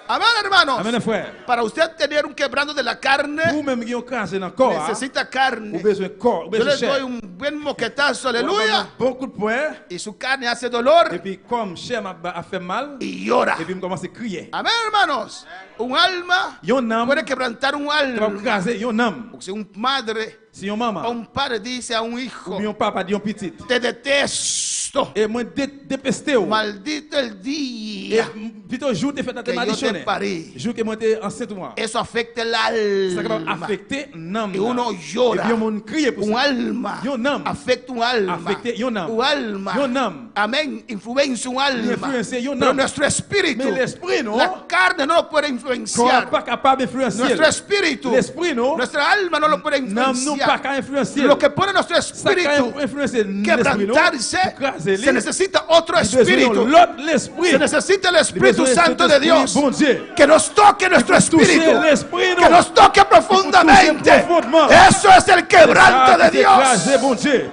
Amén, hermanos. Amen, frère. Para usted tener un quebrando de la carne, Pour même qui ont cassé dans le corps, necesita carne. ou besoin de corps, ou Yo besoin le de doy chair. un buen moquetazo, On va aleluya. donner beaucoup de points. Y su carne hace dolor Et puis, comme chair a fait mal, y llora. et puis, je commence à crier. Amén, hermanos. Un alma Yon âme, puede quebrantar un tu vas alma. craser yon âme. Porque si un madre Si yon o maman, un padre dice a un ou hijo, bien yon papa dit yon petit, te detesto, et moi dépesté ou, maldito el et día plutôt jour te fait ta que yo te malédiction. parí. Jour que moi te enceinte moi. Eso afecta el Ça va alma. affecter l'âme. Y uno Et llora. puis on crie pour Un ça. alma Yon âme. afecta un alma. Afecte yon âme. Un alma. Yon âme. Amén. Influencia un alma. Influencia yon Pero âme. nuestro espíritu, Mais l'esprit, non? la carne no lo puede Corps influenciar. pas capable d'influencer. Nuestro espíritu, L'esprit, non? nuestra alma no lo puede N'âme nous pas influenciar. qu'à influencer. Lo que pone nuestro Ça espíritu qu'à influencer l'esprit, non? quebrantarse, Pour craser se necesita otro Il besoin de espíritu. l'autre l'esprit. Se necesita el Il Espíritu besoin de Santo de cet Dios esprit, bon Dieu. que nos toque nuestro Que touche espíritu, l'esprit, que non? nos toque profundamente. touche profondément. Eso es el quebranto de Craser, Dios. bon Dieu.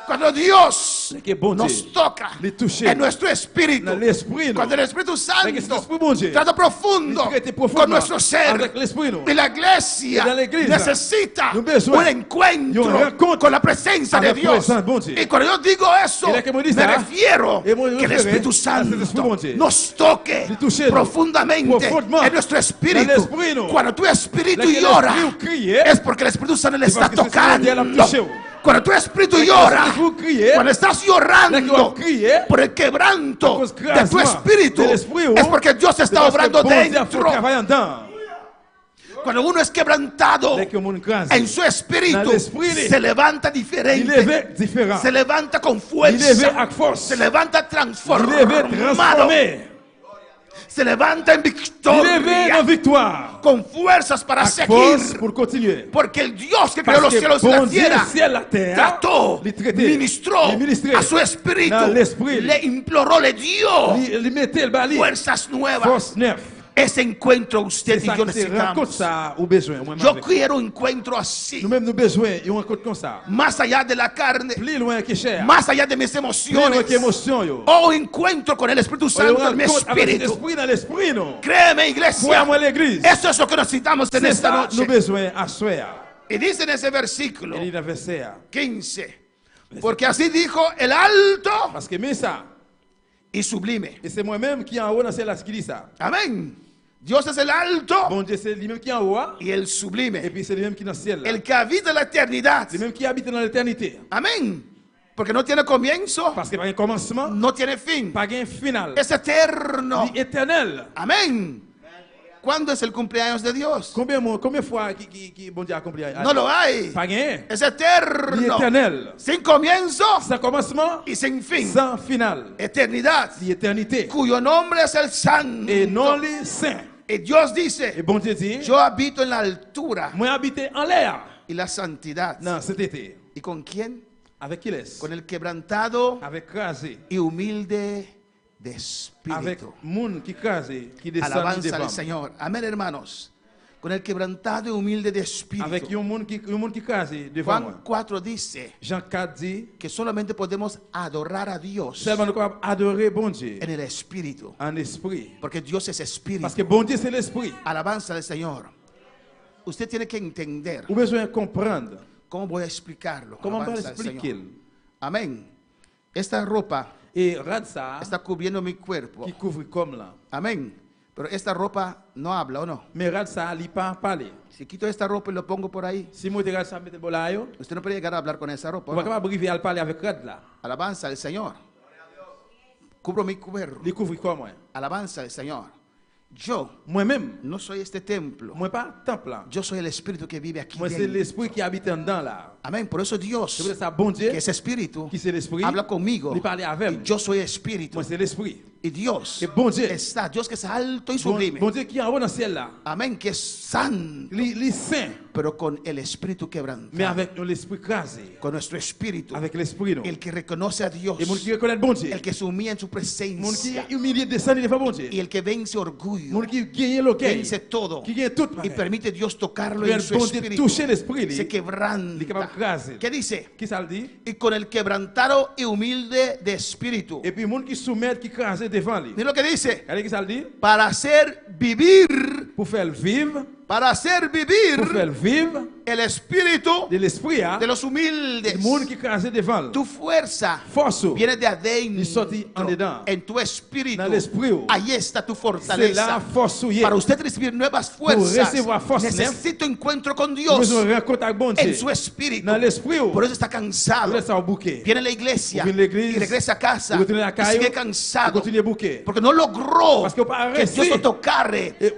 Cuando Dios Que bon Dieu. nos toca Le toucher. en nuestro espíritu, Dans l'esprit, non? cuando el Espíritu Avec cet Santo esprit, bon Dieu. trata profundo Il traite con profondément nuestro ser, avec l'esprit, non? y la iglesia Y dans l'église, necesita nous besoin un encuentro d'un rencontre con la presencia de avec la Dios. présence, bon Dieu. Y cuando yo digo eso, Y la que me dice, me refiero y me que el refiere Espíritu a cet esprit, Santo bon Dieu. nos toque Le toucher, profundamente profondément en nuestro dans espíritu. l'esprit, non? Cuando tu espíritu La que llora, l'esprit crie, es porque el Espíritu Santo le es está porque el Espíritu Santo le tocando. ha touché. Cuando tu espíritu La que llora, l'esprit crie, cuando estás la que llorando crie, por el quebranto a cause de tu crasement espíritu, del esprit, es porque Dios c'est está parce que obrando bon Dieu fait dentro. travailler en dedans. Cuando uno es quebrantado Dès que mon crase, en su espíritu, Dans l'esprit, se levanta il diferente, est différent. se levanta con Il est fuerza, avec force. se levanta Il est transformado, transformé. se levanta en Il est victoria, en victoire. con fuerzas para Avec force seguir. pour continuer. Porque el Dios que creó Parce los que cielos y la bon Dieu, tierra le ciel, la terre, trató, les traiter, ministró les ministrer a su espíritu, dans l'esprit, le imploró, le dio il mettait le bali. fuerzas nuevas. Force neuf. Ese encuentro usted C'est y ça yo que c'est rencontre necesitamos. ça au besoin. Moi, Yo avec. quiero un encuentro así, Nous-mêmes, nous besoin d'une rencontre comme ça. más allá de la carne, Plus loin que cher. más allá de mis Plus loin emociones. que émotion, yo. Oh, encuentro con el Espíritu Santo en mi Rencontre avec espíritu. l'esprit dans l'esprit, non. Créeme, iglesia, Croyez-moi l'église. eso es lo que necesitamos en C'est esta ça nous noche. besoin à soir. Y dice en ese versículo Il dit dans le verset. 15, porque así dijo el alto Parce que mais ça, y sublime. et c'est moi-même qui en haut dans celle-là qui dit ça. Amén. Dios es el alto Bon Dieu, c'est lui-même qui en haut, y el et sublime, puis c'est lui-même qui est dans le ciel. el que habita la eternidad. Lui-même qui habite dans l'éternité. Amén. Porque no tiene comienzo, Parce qu'il n'y a pas un commencement, no tiene fin. pas un final. Es eterno. Il est éternel. Amén. ¿Cuándo es el cumpleaños de Dios? Combien fois qui bon Dieu a accompli? No lo hay. Pas un. Es Il est eterno. éternel. Sin comienzo Sans commencement, y sin fin. sans final. Eternidad. L'éternité. Cuyo nombre es el Santo. Et non les saints. Y Dios Et dice, bon Dieu dit, yo habito en la altura moi habité en l'air. y la santidad. Non, cet été. ¿Y con quién? Avec qui est-ce? Con el quebrantado Avec crasé. y humilde de Avec espíritu. moun qui crasé, qui descend Alabanza al devant. Señor. Amén, hermanos. Con el quebrantado y humilde de Avec espíritu. un moun qui crasé devant moi. Juan 4 dice Jean 4 dit, que solamente podemos adorar a Dios seulement nous pouvons adorer bon Dieu en el espíritu. en esprit. Porque Dios es espíritu. Parce que bon Dieu c'est l'esprit. Alabanza al Señor. Usted tiene que entender. Vous besoin comprendre. ¿Cómo voy a explicarlo? Comment on va Alabanza al l'expliquer? Señor. Amén. Esta ropa Et regarde ça, está cubriendo mi cuerpo. qui couvre comme là. Amén. Pero esta ropa no habla, ¿o no? Mais regarde ça, il pas parler. Si quito esta ropa y lo pongo por ahí, Si moi te regarde ça, mettez le bolayo, usted no puede llegar a hablar con esa ropa. on ¿o va no? capable arriver à parler avec regarde là. Alabanza al Señor. Cubro mi cuerpo. Il couvre comme moi. Alabanza al Señor. Yo Moi-même, no soy este templo. moi pas temple là. Yo soy el espíritu que vive aquí Moi c'est dentro. l'esprit qui habite en dedans là. Amén. Por eso C'est Dios, pour ça bon Dieu que es espíritu, qui c'est l'esprit, habla conmigo. il parle avec Y moi. yo soy espíritu. Moi c'est l'esprit. Y Dios Que bon Dieu. está, Dios que es alto y Bon, sublime. bon Dieu qui est en haut dans le ciel là. Amén. Que es santo, Les saints, pero con el espíritu mais quebrantado. avec l'esprit crasé. Con nuestro espíritu. Avec l'esprit non. El que reconoce a Dios. Et mon qui reconnaît bon Dieu. El que se humilla en su Mon qui presencia. est humilié descend devant bon Dieu. Y el que vence orgullo. Mon qui gagne l'orgueil. Vence todo. Qui gagne tout. Y permite Dios tocarlo Mais en su bon Dieu espíritu. toucher l'esprit. Se Il est capable quebranta. de craser. ¿Qué dice? Qui ça le dit? Y con el quebrantado y humilde de espíritu. Et puis, monde qui soumet, qui crase devant lui. Mira lo que dice. Regardez qui ça le dit? Para hacer vivir, Pour faire vivre, para hacer pour vivir faire vivre el espíritu de l'esprit, hein, de los le humildes. monde qui crase devant lui. Tu fuerza Force, viene de il sortit en adentro, dedans. en tu espíritu. Dans l'esprit, Ahí está tu c'est la fortaleza. force. Para usted recibir nuevas fuerzas, recevoir force, necesita encuentro con Nous Dios avons un contact bon en Dieu. su espíritu. Dans l'esprit, Por eso está cansado. laisse au bouquet. Viene a la iglesia Viene a la iglesia, y regresa a casa y continúa a y calle, sigue y cansado continúa a bouquet. porque no logró Parce que para que Dios rester, lo tocarre, Et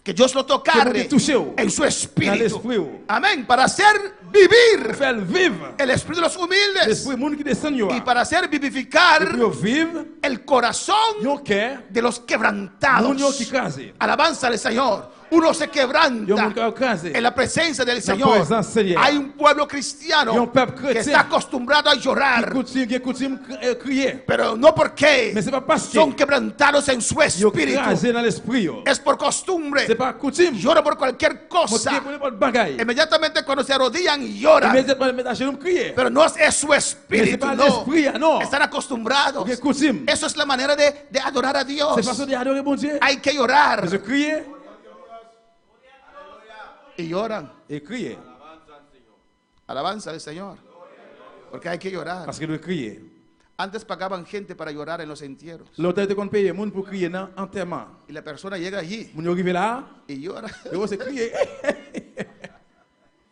que Dios lo tocarre Que touche, en su dans espíritu. l'esprit, Amén. Para hacer vivir faire vivre el espíritu de los humildes l'esprit, monde qui descend, y para hacer vivificar pour vivre, el corazón yon cœur, de los monde quebrantados. qui crase. Alabanza al Señor. Uno se Yon quebranta monde qui crase. en la presencia del La Señor. presencia del Señor. Hay un pueblo cristiano Y un pueblo que chrétien está acostumbrado a llorar, Qui coutume crier. pero no porque Mais c'est pas parce que son quebrantados en su yon espíritu. crase dans l'esprit. Yo. Es por costumbre. C'est pas coutume. Llora por cualquier cosa. Motivé pour n'importe bagaille. Inmediatamente cuando se arrodillan lloran. Immédiatement, mettre à genoux, crier. Pero no es su Mais c'est espíritu, pas no. l'esprit, non. Están acostumbrados. C'est coutume. Eso es la manera de adorar a Dios. C'est façon d'adorer bon Dieu. Hay que llorar. Mais je crier Y lloran. et crier. Alabanza al Señor. Porque hay que llorar. Parce que je crier. Antes pagaban gente para llorar en los entierros. L'autre était qu'on paye monde pour crier dans enterrement. Y la persona llega allí Mon arrivé là, y llora. et c'est crier.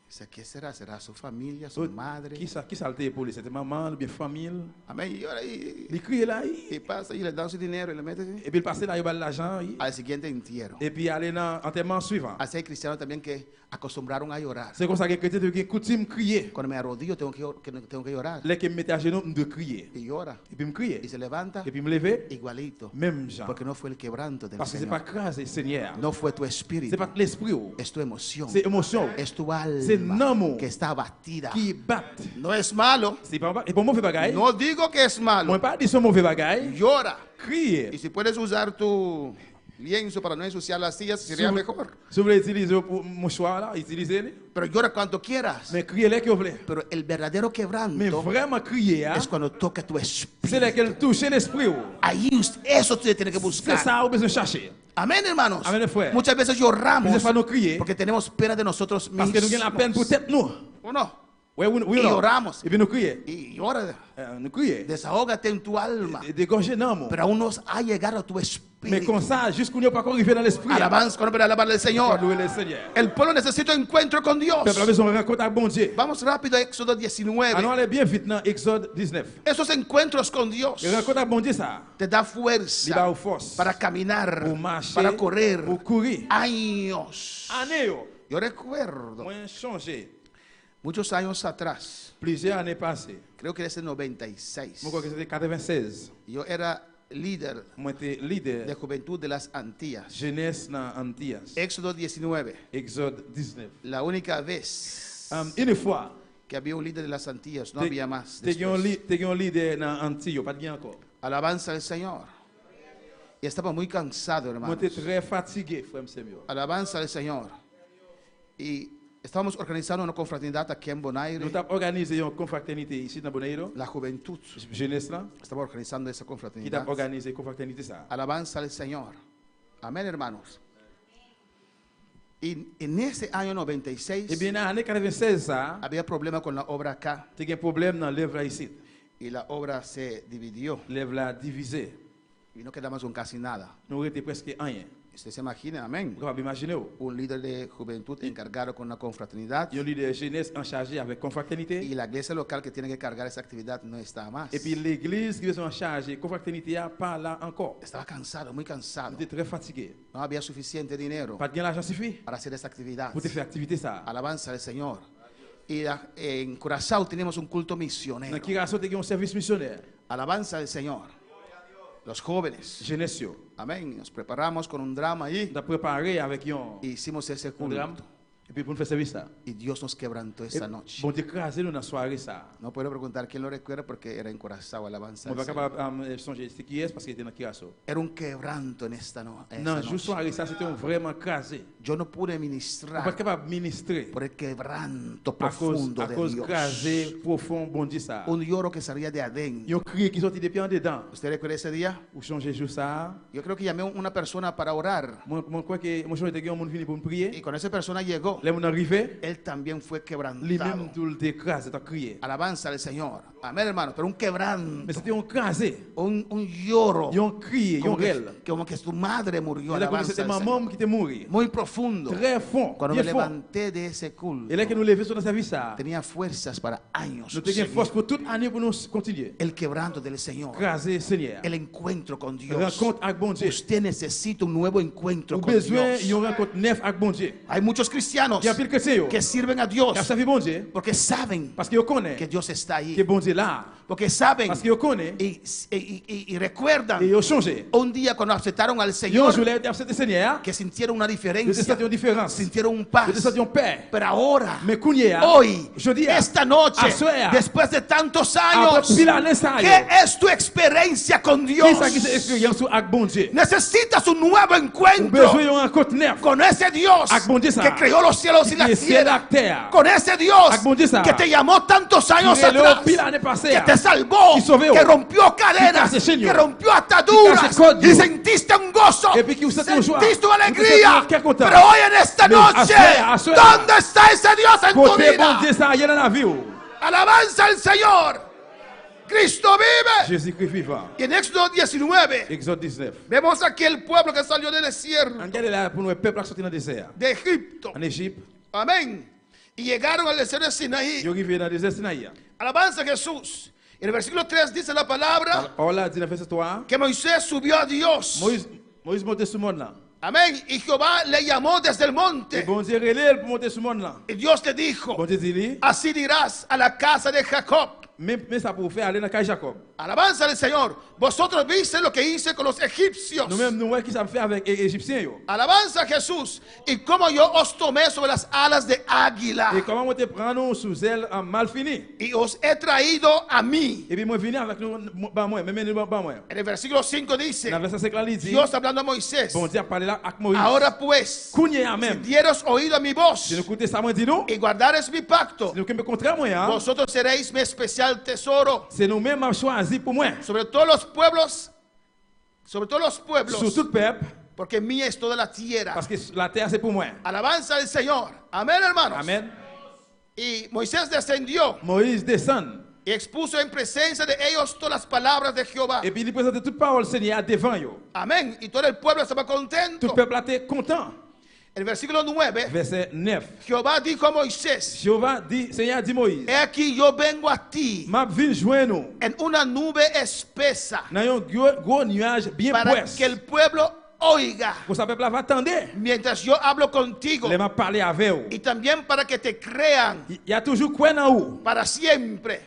Dice, ¿qué será? ¿Será su familia, su madre? Qui ça le était pour lui? C'était maman, ou bien famille. Amén. Y llora Il criait là, y pasa y le dan su dinero y le mete et puis il passait là, il va l'argent, al siguiente entierro. et puis aller dans l'enterrement suivant. Así hay cristianos también que acostumbraron a llorar. C'est comme ça que les chrétiens ont coutume crier. Cuando me arrodillo tengo que llorar. Les qui me mettaient à genoux, de crier. Y llora. Et puis me crier. Y se levanta Et puis me lever, igualito. même genre. Porque no fue el quebranto del Parce que c'est pas Señor. crase, Seigneur. No fue tu C'est espíritu. pas l'esprit, Es tu emoción. c'est émotion Es tu C'est un alma amour que está abatida. qui bat. No es malo. C'est pas mauvais bagaille. No digo que es Moi malo. pas dit ce mauvais bagaille. Llora. Y Crier. si puedes usar tu lienzo para no ensuciar las sillas, sería mejor. Si vous voulez utiliser pour mouchoir là, utilisez-le. Pero llora cuanto quieras. Mais criez-les que vous voulez. Pero el verdadero Mais quebranto vraiment crier, hein, es cuando toca tu espíritu. c'est là qu'elle touche l'esprit. Ahí eso usted tiene que C'est buscar. ça que vous besoin de chercher. Amén, hermanos. Amén, frère. Muchas veces Nous lloramos ne pas crier porque tenemos pena de nosotros parce que nous avons la peine pour mismos. tête nous. ¿O no? Oui, oui, Y non. oramos. Et puis nous crier. Y llora, Nous crier. desahógate en tu alma. Dégorger non, mon. Pero aún no ha llegado a tu Mais espíritu. comme ça, jusqu'on n'est pas encore arrivé dans l'esprit. Alabanza, cuando alabar al Pour Señor. louer le Seigneur. El pueblo necesita encuentro con Dios. Le peuple a besoin de rencontre avec bon Dieu. Vamos rápido a Éxodo 19. Allons aller bien vite dans Exode 19. Esos encuentros con Dios Et rencontre avec bon Dieu, ça. te da Il va fuerza aux forces. para caminar, Pour marcher. para correr Pour courir. años. Année, Yo recuerdo moins changé. muchos años atrás, Plusieurs années passées. creo que es el 96. Moi, je crois que c'était 96. Yo era líder Moi, j'étais leader de juventud de las Antillas. jeunesse dans Antilles. Éxodo 19, Exode 19. la única vez Une fois, que había un líder de las Antillas, no había más. tu as después. un leader dans Antilles, pas de bien encore. Alabanza al Señor. Y estaba muy cansado, Moi, hermano. j'étais très fatigué, frère Samuel. Alabanza al Señor. Y estábamos organizando una confraternidad aquí en Nous Bonaire. avons organisé une confraternité ici dans Bonaire. La juventud Jeunesse là, estaba organizando esa qui confraternidad. t'a organisé une confraternité ça. Alabanza al Señor. Amén, hermanos. Y en ese año Eh 96 bien, dans l'année 96, ça, había problema con la obra acá tu as un problème dans l'œuvre ici. y la obra se dividió L'œuvre là divisée. y no quedamos con casi nada. Nous étions presque rien. Usted se imagina, amén. Vous pouvez imaginer. Un líder de juventud encargado con una confraternidad Il y a un leader jeunesse en charge avec confraternité. y la iglesia local que tiene que cargar esa actividad no está más. Et puis l'église qui est en charge de confraternité a pas là encore. Estaba cansado, muy cansado. J'étais très fatigué. No había suficiente dinero Pas de l'argent suffit para hacer esa actividad. pour te faire activité ça. Alabanza al Señor. Y en Curazao tenemos un culto Dans misionero. Kirasso, tu as un service missionnaire. Alabanza al Señor. Los jóvenes. Jeunesse. Amén. Nos preparamos con un drama ahí On a préparé avec un y hicimos ese culto. drame. Et puis pour nous faire service ça. Y Dios nos quebrantó Et esta noche. bon Dieu crasé nous dans soirée ça. No puedo preguntar quién lo recuerda porque era encorazado alabanza. On al va Señor. capable songer c'est qui est parce qu'il était dans Kirasso. Era un quebranto en esta, Non, esta juste noche. soirée ça c'était vraiment crasé. Yo no pude On pas ministrar capable de ministrer por el quebranto à profundo cause de crasé Dios. profond bon Dieu ça. Un lloro que salía de adentro. Ils ont crié qui sorti depuis en dedans. ¿Usted recuerda ese día? Ou changer jour ça. Yo creo que llamé a una persona para orar. Moi crois que moi changer un monde fini pour me prier. Y cuando esa persona llegó, Les mon arrivé, él también fue lui quebrantado. même tout le crasé, t'as crié. Alabanza al Señor. Amén, hermano. Pero un quebranto, Mais c'était un crasé. un lloro. Ils ont crié, ils ont Como réel. que tu madre murió. Et là, comme Alabanza c'était al ma Señor. maman qui était morte. Muy profundo. Très fond, Cuando bien me fond. levanté de ese culto, Et là que nous levons sur notre service ça. tenía fuerzas para años. Nous avons seguir. force pour toute année pour nous continuer. El quebranto del Señor. Crasé Seigneur. El encuentro con Dios. Rencontre avec bon Dieu. Usted necesita un nuevo encuentro Ou con besoin, il y Dios. a une rencontre neuf avec bon Dieu. Hay muchos cristianos Il y a pile chrétien que sirven a Dios qui a servi bon Dieu porque saben parce qu'ils connaissent que Dios está que ahí. bon Dieu est là. Porque saben Parce qu'ils connaissent y recuerdan et ils ont changé. un día cuando aceptaron al Ils ont Señor joué l'accepté Seigneur. que sintieron una Ils ont diferencia, senti une différence. sintieron un Ils paz. ont senti une paix. Pero ahora, Mais Kounia, hoy, je dis, esta noche, Asuea. después de tantos après años, pile année ça. ¿qué es tu experiencia con Dios? Qui ça qui c'est expérience avec bon Dieu? Necesitas un nuevo Ou encuentro besoin d'une rencontre neuf. con ese Dios Avec bon Dieu ça. que creó los cielos y la Qui est ciel tierra. et terre. Con ese Dios Avec bon Dieu ça. que te llamó tantos años Qui est atrás, pile année passée. que te salvó, Qui sauvé, que rompió cadenas, casse Señor. que rompió ataduras Qui casse código. y sentiste un gozo, Et puis qui usted tiene joie. sentiste una Qui usted alegría. tiene content. Pero hoy en esta Mais noche, asuea. ¿dónde está ese Dios en tu Côté bon vida? Dieu ça, il y a dans la vie. Alabanza al Señor. Cristo vive. Jésus-Christ vivant. Y en Éxodo 19 Exode 19. vemos aquí el pueblo que salió del desierto On regarde là pour nous peuple qui sorti dans le désert. de Egipto. En Égypte, Amén. Y llegaron al desierto de Sinaí. ils arrivent dans le désert Sinaï. Alabanza a Jesús. En el versículo 3 dice la palabra Alors là, dit dans le verset 3, que Moisés subió a Dios. Moïse monte sur le monde là. Amén. Y Jehová le llamó desde el Et monte. bon Dieu relève pour monter sur le monde là. Y Dios le dijo, Bon Dieu dit, así dirás a la casa de Jacob. mais ça pour faire aller dans la caille Jacob. Alabanza al Señor. Vosotros viste lo que hice con los egipcios. Nous-mêmes, nous voyons qui ça fait avec les Égyptiens. Yo. Alabanza a Jesús. Y como yo os tomé sobre las alas de águila. Et comment on te prend nous sous elle en mal fini. Y os he traído a mí. Et puis moi, venu avec nous, bah moi, même nous, bah moi. En el versículo 5 dice, Dans le verset 5 là, il dit, Dios hablando a Moisés. bon Dieu a parlé là avec Moïse. Ahora pues, Kounia si même. dieros oído a mi voz Si nous écoutons ça, moi, dis nous. y guardares mi pacto, Si nous me contraire moi, hein, vosotros seréis mi especial tesoro c'est nous-mêmes qui choisi pour moi. sobre todos los pueblos, sobre todos los Sur pueblos, tout peuple, porque mía es toda la tierra. parce que la terre c'est pour moi. Alabanza al Señor. Amén, hermanos. Amen. Y Moisés descendió Moïse descend. y expuso en presencia de ellos todas las palabras de Jehová. Et puis il présente toute parole Seigneur devant yo. Amén. Y todo el pueblo estaba Tout contento. le peuple était content. El versículo 9, Verset 9. Jehová dijo a Moisés, Jéhovah dit, Seigneur dit Moïse, he aquí yo vengo a ti m'a vin joindre nous en una nube espesa dans un gros nuage bien para poisse. que el pueblo oiga Pour ça peuple va attendre. mientras yo hablo contigo Les m'a parlé avec vous. y también para que te crean Il y a toujours quoi dans vous para siempre.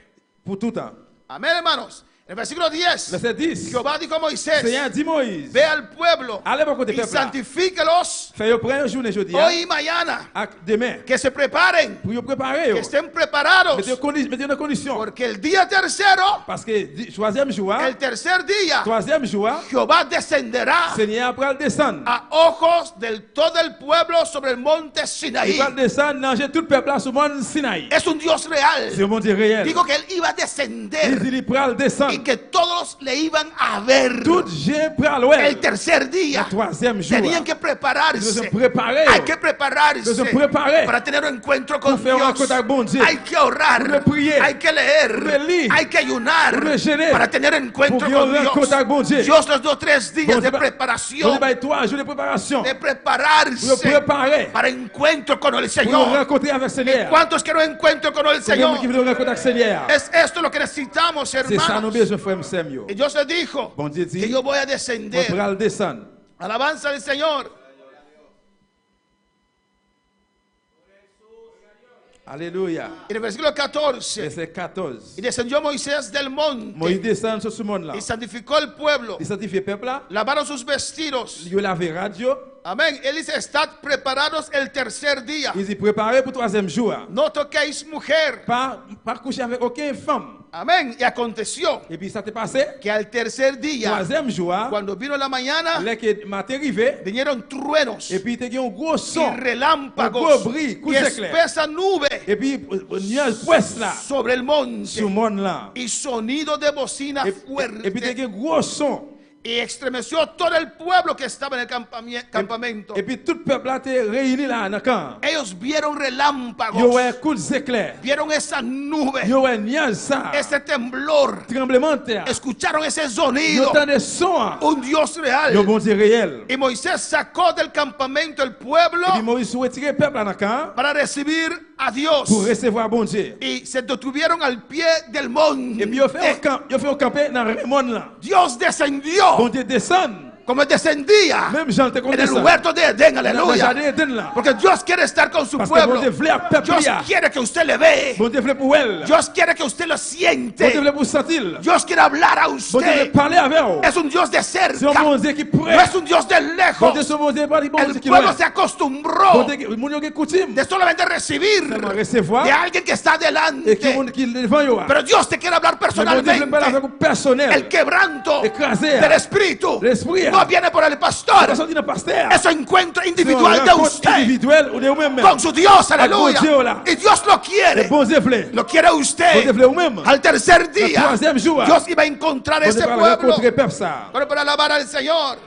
pour tout temps. Amén, hermanos. El versículo 10, Verset 10. Jehová dijo a Moisés, Seigneur dit Moïse, ve al pueblo allez pour côté y peuple. Là. santifícalos Fais yo prendre journée aujourd'hui. hoy y mañana, Demain. que se preparen, Pour yo préparer yo. que estén preparados, Mettez en condition. porque el día tercero, Parce que troisième jour, el tercer día, troisième jour, Jehová descenderá Seigneur va descendre. a ojos del todo el pueblo sobre el monte Il Sinaí. va descendre, nager tout le peuple là sur le monde Sinaï. Es un Dios real. C'est un monde réel. Digo que él iba a Il descender dit il pral y descendre. que todos le iban a ver. Tout gens pral ouais. El tercer día Le troisième jour. tenían que Ils se prepararse. préparer. Hay que prepararse Ils se préparer. para tener un encuentro con Pour faire un Dios. rencontre avec bon Dieu. Hay que orar, Pour le prier. hay que leer, Pour le lire. hay que ayunar Pour le jeûner. para tener encuentro Pour con faire un rencontre avec bon Dieu. Dios. Dios nos dio 3 días Bon de Dieu, preparación, il y a 3 jours de préparation. de Pour prepararse préparer. para encuentro con el Pour Señor. rencontrer avec le Seigneur. ¿Cuántos quieren encuentro con el Combien Señor? qui veulent rencontrer avec le Seigneur? Es esto lo que necesitamos, C'est ça nous hermanos. besoin frère Samuel. Y Dios le dijo Bon Dieu dit, que yo voy a on descender. pral descendre. Alabanza al Señor. Alléluia. En el versículo 14, Verset 14. y descendió Moisés del Moïse monte descend sur ce monde-là. y santificó el pueblo, Il sanctifie le peuple-là. lavaron sus vestidos. Il a lavé radio. Amén. Él dice, estad preparados el tercer día. Il s'est préparé pour le troisième jour. No toquéis mujer. Pas coucher avec aucune femme. Amén. Y aconteció Et puis ça t'est passé. que al tercer día, Troisième jour, cuando vino la mañana, là que matin arrivé, vinieron truenos et puis il y a un gros y son, un relámpagos gros bruit, coup y d'éclair. espesa nube Et puis nuage poisse là, sobre el monte sur le monde là. y sonido de bocina Et puis il y a fuerte. un gros son. Y estremeció todo el pueblo que estaba en el campamento. Et puis tout le peuple là était réuni là dans le camp. Ellos vieron Il y relámpagos, a un coup d'éclair. vieron esa nube, Il y a un nuage ça. ese temblor, Tremblement de terre. escucharon ese Il y sonido, a des sons. un Dios Il y a un real. bon Dieu réel. Y Moisés sacó del campamento el pueblo Et puis Moïse retire le peuple là dans le camp para recibir a Dios. pour recevoir bon Dieu. Y se detuvieron al pie del monte. Et puis il a fait un campé dans le monde là. Dios Bon descendió Dieu descend. como descendía Même Jean te en el descend. huerto de Edén. Dans le Aleluya. jardin d'Éden là. Porque Dios quiere estar con su Parce que bon pueblo. Dieu voulait le peuple Dios là. quiere que usted le ve. Bon Dieu voulait pour elle. Dios quiere que usted lo Bon Dieu siente. voulait pour sentir. Dios quiere hablar a Bon Dieu voulait usted. parler avec vous. Es un Dios de C'est un cerca. bon Dieu qui No prête. es un Dios de Bon Dieu, lejos. c'est un bon Dieu pas bon Dieu El qui pueblo loin. se Bon acostumbró Dieu, mon Dieu qui coutume. de solamente recibir Seulement recevoir. de alguien que está Et qui delante. monde qui devant yo. Pero Dios te quiere hablar Mais bon Dieu veut parler avec personalmente. vous personnel. El quebranto Écrasé. del espíritu L'esprit. no viene por el La pastor. personne dit dans pasteur. Es un encuentro C'est un individual de rencontre usted individuel ou de vous-même. con su Dios, aleluya. con Dios, là. Y Dios lo Le quiere. bon Dieu voulait. Lo quiere Bon Dieu usted. voulait vous-même. Al tercer Le día, troisième jour. Dios iba a encontrar Bon ese Dieu va pueblo rencontrer le peuple ça. para alabar al Señor.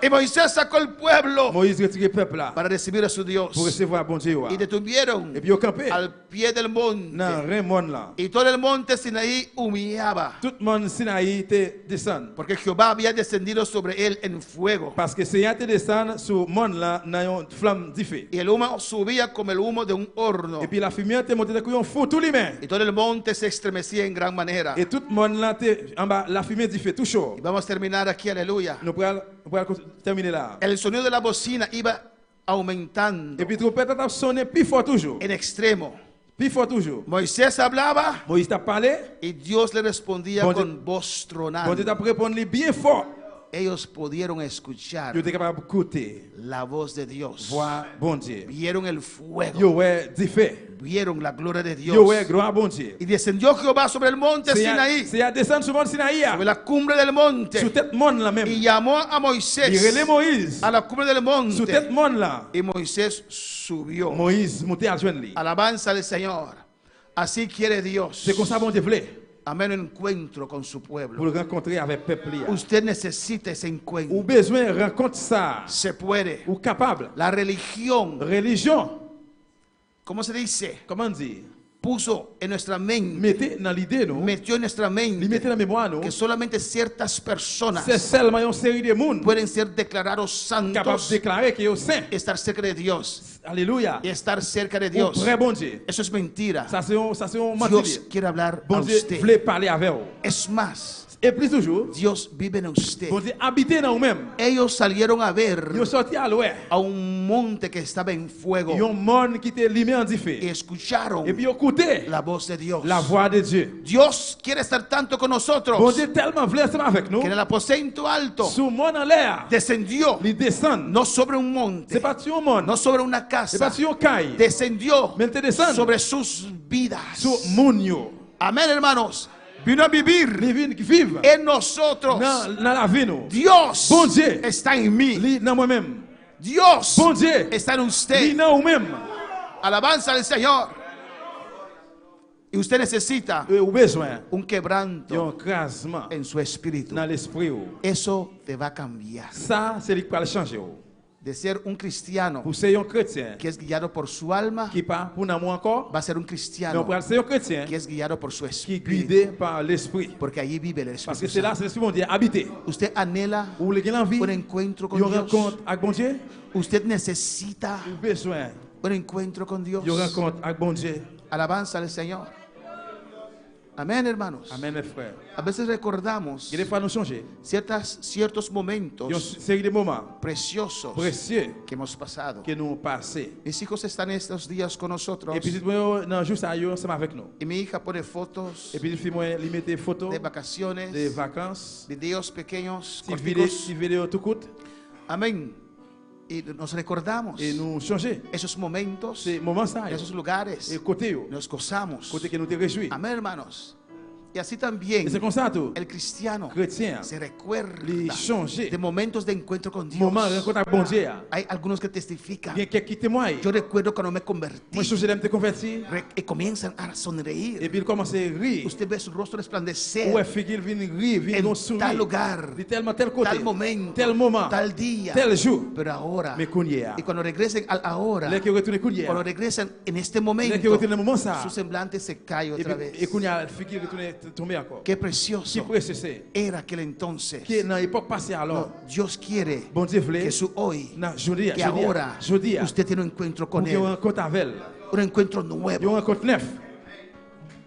Y Moisés sacó el pueblo Moïse retire le peuple là para recibir a su Dios. pour recevoir bon Dieu. Y detuvieron Et puis au campé. al pie del monte. Dans le monde là. Y todo el monte Sinaí humillaba. Tout le monde Sinaï te descend. Porque Jehová había descendido sobre él en fuego. Parce que Seigneur te descend sur le monde là dans une flamme du feu. Y el humo subía como el humo de un horno. Et puis la fumée te monte dans un feu tout les mains. Y todo el monte se estremecía en gran manera. Et tout le monde là te en bas la fumée du feu tout chaud. Y vamos a terminar aquí, aleluya. Nous pourrons terminer là. El sonido de la bocina iba aumentando Et puis trompette a sonné plus fort toujours. en extremo. Plus fort toujours. Moisés hablaba Moïse t'a parlé. y Dios le respondía Bon Dieu- con voz Bon Dieu tronante. t'a répondu bien fort. Ellos pudieron escuchar Yo t'es capable d'écouter. la voz de Dios. Voir bon Dieu. Vieron el fuego. Yo ouais du feu. Vieron la gloria de Yo ouais Dios. gloire bon Dieu. Y descendió Jehová sobre el monte Sinaí, C'est à descendre sur le monde Sinaï. sobre la cumbre del monte, Sur tête monde là même. y llamó a Il Moisés relève Moïse. a la cumbre del Sur tête monte. monde là. Y Moisés subió. Moïse monté à joindre lui. Alabanza al Señor. Así quiere Dios. C'est comme ça bon Dieu voulait. Amén, un encuentro con su pueblo. Pour le rencontrer avec le peuple. Usted necesita ese Ou encuentro. besoin de rencontrer ça. Se puede. Ou capable. La religión, Religion. ¿cómo se dice? Comment dire? Puso en nuestra mente, Mettez dans l'idée nous. metió en nuestra Li mettez mente dans la mémoire nous. que solamente ciertas personas C'est seulement une série de monde pueden ser declarados capable de santos, déclarer qu'il est saint. estar cerca de Dios Alléluia. y estar cerca de Au Dios. vrai bon Dieu. Eso es mentira. Ça c'est un Dios mensonge. quiere hablar a Bon Dieu usted. voulait parler avec vous. Es más, Et plus toujours, Dios vive en usted. bon Dieu habiter dans vous-même. Ellos salieron a ver Ils sont sortis à l'ouest. a un monte que estaba en Il y a fuego un monde qui était limé en y différé. escucharon Et puis ils écoutaient la voz de Dios. la voix de Dieu. Dios quiere estar tanto con Bon nosotros Dieu tellement voulait être avec nous. que en el aposento alto Sous le monde en l'air, descendió, il descend. no sobre un C'est monte, pas sur un monde. no sobre una C'est pas casa, sur un caille. descendió Mais te descend. sobre sus vidas. Sur monde yo. Amén, hermanos. Vino a vivir Les vies qui vivent en nosotros. dans la vie nous. Dios Bon Dieu. está en mí. Li dans moi-même. Dios Bon Dieu. está en Li usted. dans vous-même. Alabanza al Señor. Y usted necesita Ou besoin un d'un quebranto crasement en su espíritu. dans l'esprit. Eso te va a cambiar. Ça, c'est lui qui va le changer. De ser un cristiano Pour ser un chrétien que es guiado por su alma, qui pas pour l'amour encore, va a ser un mais cristiano pour ser un chrétien que es guiado por su qui est espíritu. guidé par l'esprit. Porque allí vive el Parce que Espíritu c'est là, Santo. c'est l'esprit bon Dieu habité. Usted anhela Ou vous avez envie, un encuentro con une Dios. rencontre avec bon Dieu, Usted necesita ou besoin un encuentro con Dios. d'une rencontre avec bon Dieu. Alabanza al Señor. Amén, hermanos. Amen, mes frères. A veces recordamos Et des fois, nous changeons. ciertos Il y a momentos une série de moments preciosos précieux que hemos pasado. que nous passons. Mis hijos están estos días con nosotros Et puis, dites-moi, dans juste à eux, ensemble avec nous. y mi hija pone fotos Et puis, dites-moi, lui mettez des photos de vacaciones, des vacances, videos pequeños, des vidéos tout court, amén. Y nos recordamos et nous changer. esos momentos, Ces moments, ça, en esos lugares, et côté, nos gozamos. côté que nous te réjouis. Amén, hermanos. Y así Et también c'est comme ça, tout. el cristiano Chrétien, se recuerda les changer. de momentos de encuentro con Dios. Moment rencontre avec bon Dieu. Hay algunos que testifican. Bien quelqu'un qui témoigne. Yo recuerdo cuando me Moi, convertí je l'aime te convertir. y comienzan a Et sonreír. puis, il commence à rire. Usted ve su rostro resplandecer Ouais, fait qu'il vient rire, vient en nous tal sourire. lugar, De tellement tel côté, tal momento, tel moment, tal día. tel jour. Pero ahora, Mais Kounia, y cuando regresen al ahora, les qui retournent Kounia, cuando regresan en este les qui momento, retournent le moment ça. su semblante se cae Et otra puis, vez. et Kounia, fait qu'il retourne tomber encore. Qué Qui precioso précieux c'est. era aquel entonces. Qui dans l'époque passée No, alors, Dios quiere bon Dieu voulait, que su hoy, na jeudi, que ahora jeudi, usted tiene un encuentro pour con qu'il y ait Él, un rencontre avec elle. un encuentro Il y nuevo, a un rencontre neuf.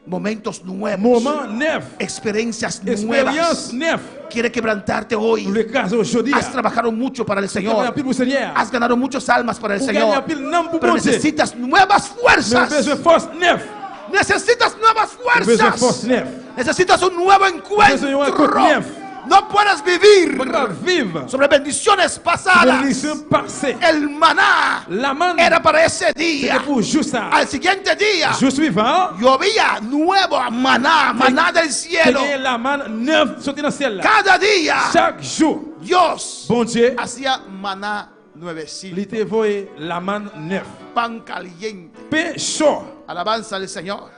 momentos nuevos, Moment neuf. experiencias Expérience nuevas. neuf. Quiere quebrantarte hoy. Le cas aujourd'hui. Has trabajado mucho para el Señor. Has ganado muchas almas para el Señor. Pero necesitas nuevas fuerzas. Necesitas nuevas fuerzas. Necesitas un nuevo encuentro. No puedes vivir sobre bendiciones pasadas. El maná era para ese día. Al siguiente día llovía nuevo maná del cielo. Cada día Dios hacía maná nuevecito, pan caliente. Alabanza al Señor.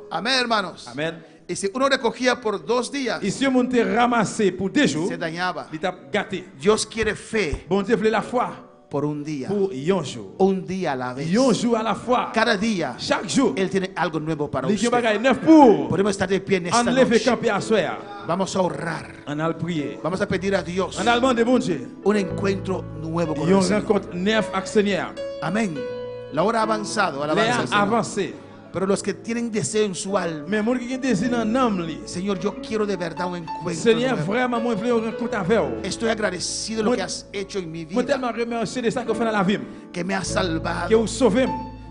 Amén, hermanos. Amen. Y si uno recogía por 2 días, Et si on te ramassé pour 2 jours, se dañaba. il t'a gâté. Dios quiere fe Bon Dieu voulait la foi por un día, pour un jour. un día a la vez. Un jour à la fois. Cada día Chaque jour. Él tiene algo nuevo para Il y a usted. bagaille neuf pour. Podemos estar de pie en esta On lève noche. camper à soir. Vamos a orar. On a le prier. Vamos a pedir a Dios On a demandé bon Dieu. un encuentro nuevo con Il y a el une Señor. rencontre neuf avec Seigneur. Amén. La hora ha avanzado. Les Alabanza a al Señor. avancé. Pero los que tienen deseo en su alma, Mais mon qui désire dans l'âme, Señor, yo quiero de verdad un encuentro Seigneur, nuevo. vraiment, moi, je veux une rencontre avec vous. Estoy agradecido de lo Moi- que has hecho en mi Moi, vida, tellement remercié de ça que vous faites dans la vie. que me has Que salvado. vous sauvez.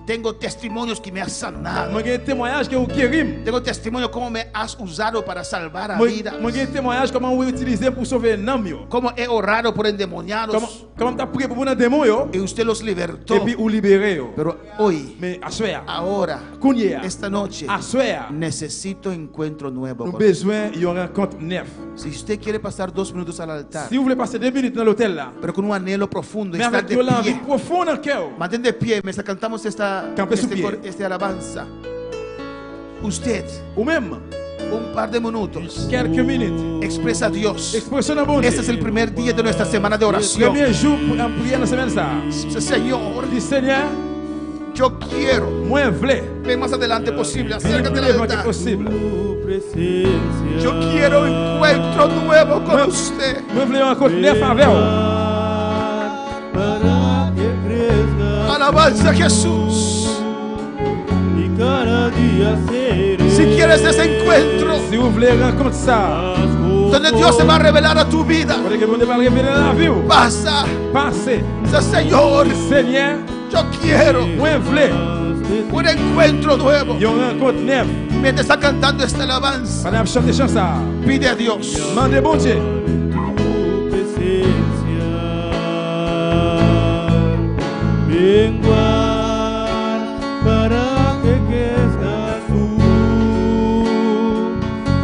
Tengo testimonios que me has sanado. Moi, j'ai un témoignage que vous guérissez. Tengo testimonio cómo me has usado para salvar a Moi, vidas. j'ai un témoignage comment vous utilisez pour sauver un homme. Cómo he orado por endemoniados Comment tu as prié pour un démon, yo, y usted los libertó. et puis vous libérez. Yo. Pero hoy, Mais à soir, ahora, Kounia, esta noche, à soir, necesito encuentro nuevo. nous con- avons besoin d'une rencontre neuve. Si usted quiere pasar 2 minutos al altar, Si vous voulez passer 2 minutes dans l'hôtel là, pero con un anhelo profundo, y mais estar avec de l'envie pie. profonde dans le cœur, Mantén de pie mientras cantamos Campe su pie. este alabanza. Usted, ou même un par de minutos, quelques minutes, expresa a Dios. expression de bon Dieu. Este es el primer día de nuestra semana de Le oración. premier jour pour en prier dans la semaine ça. Señor, Dis Seigneur, yo quiero. moi je voulais, Ven más adelante posible, le acércate al plus vite altar. possible. Yo quiero encuentro nuevo con usted. Moi je voulais une rencontre neuve avec vous. Para que crezca Alabanza a Jesús. y cada día seré Si quieres ese encuentro Si vous voulez rencontrer ça, donde Dios se va a revelar a tu vida, vous voulez que vous devez révéler dans la vie. pasa. Passez, Dice, Señor, Seigneur, yo quiero moi je voulais un encuentro nuevo. une rencontre neuve. Mientras está cantando esta alabanza, Pendant que chanter chanson ça, pide a Dios. demandez bon Dieu. tu presencia. Menguar para que crezcas tú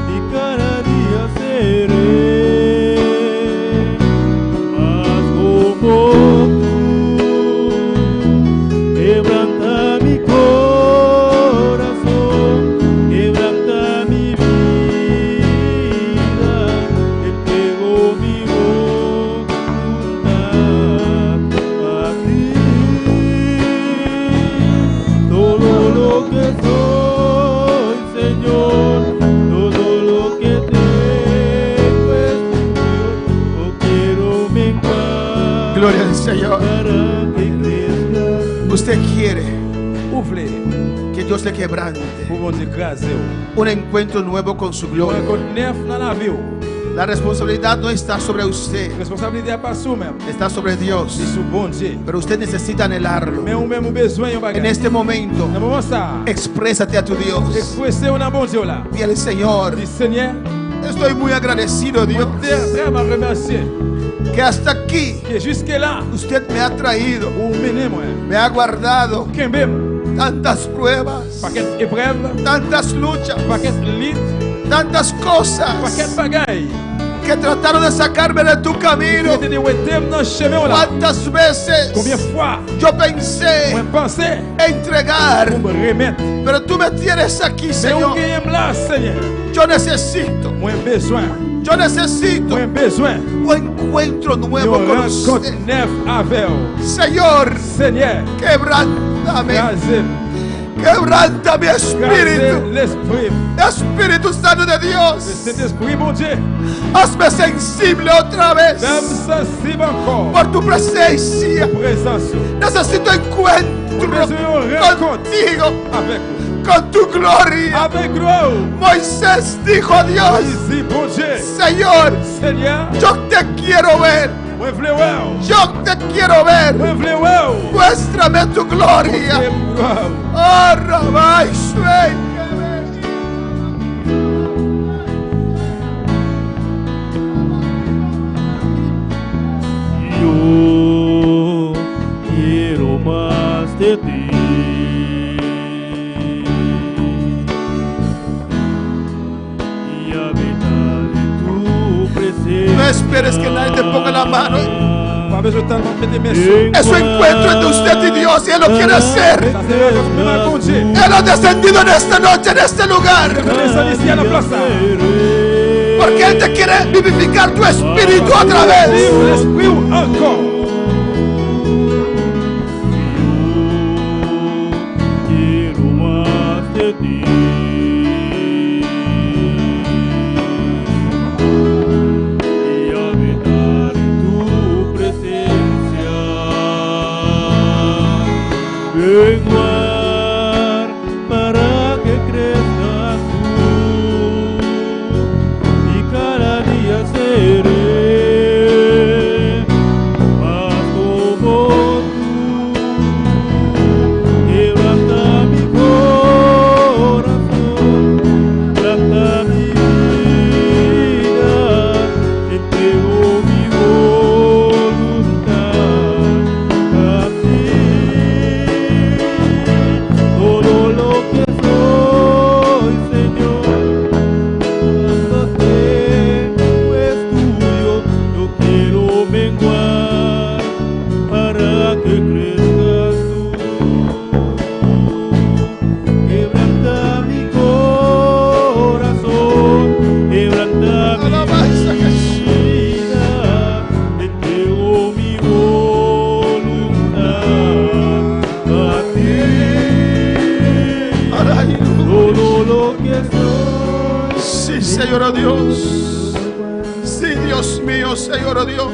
y cada día seré más como tú. Quebranta mi corazón, quebranta mi vida, entrego mi voluntad a ti. Todo lo que soy, Señor, todo lo que tengo es tuyo. Oh, quiero menguar Gloria al Señor. para que crezca. Usted quiere Vous voulez que Dios le quebrante. Pour bon Dieu écraser. Un encuentro nuevo con su Yon gloria. rencontre neuf dans la vie. La responsabilidad no está sobre usted, Responsabilité pas sous même. está sobre Dios. C'est sous bon Dieu. Pero usted necesita anhelarlo. Mais ou même ou besoin yon En bagage. este momento, Dans moment ça. exprésate a tu Dios. Expresser on a bon Dieu là. Dile, Señor, Dis Seigneur, estoy muy agradecido, Dios, vraiment remercier que hasta aquí que jusque là usted me ha traído, ou mené moi. me ha guardado Kembem, tantas pruebas, paquet épreuve, tantas luchas, paquet lit, tantas paquet cosas bagaille. que trataron de sacarme de tu camino. Était de wetem dans chemin là. ¿Cuántas veces Combien de fois yo pensé moi penser entregar? pour me remettre. Pero tú me tienes aquí, Mais ou Señor. gagne là Seigneur. Yo necesito, Moi besoin, yo necesito moi besoin. un encuentro nuevo Yon con rencontre usted. neuf avec vous. Señor, Seigneur, quebrántame, crasez, quebranta mi crasez espíritu. l'esprit. Espíritu Santo de Le Dios, Saint-Esprit, mon Dieu, hazme sensible otra vez dame sensible encore. por tu presencia. Présence Necesito encuentro contigo, avec vous. con tu gloria. Avec gloire. Moisés dijo a Dios, Ici, bon Dieu, Señor, Seigneur, yo te quiero ver, moi voulais voir. yo te quiero ver. Moi voulais voir. Muéstrame tu gloria. Oh, Rabbi Shvei. Yo quiero más de ti. Y habitar en tu presencia. No esperes que nadie te ponga la mano. Pas besoin de temps de mettre des messieurs. Es un encuentro entre usted y Dios y Él lo quiere hacer. Ça c'est comme me m'a conduit. Él ha descendido en esta noche, en este lugar. Descends ici à la place. Porque Él te quiere vivificar tu espíritu otra vez. Vive l'esprit encore. Quiero más de ti. Y habitar en tu presencia. Menguar para que crezcas tú. Y cada día seré más como tú. Quebranta mi corazón, trata mi vida, entrego mi voluntad a ti. Todo lo que soy, Señor, cuando tengo es tuyo. Yo quiero menguar para que crezcas tú. Quebranta mi corazón, quebranta mi Alabanza, Jesús. vida, entrego mi voluntad a ti. Todo lo que soy, Sí, Señor, oh Dios. Sí, Dios mío, Señor, oh Dios.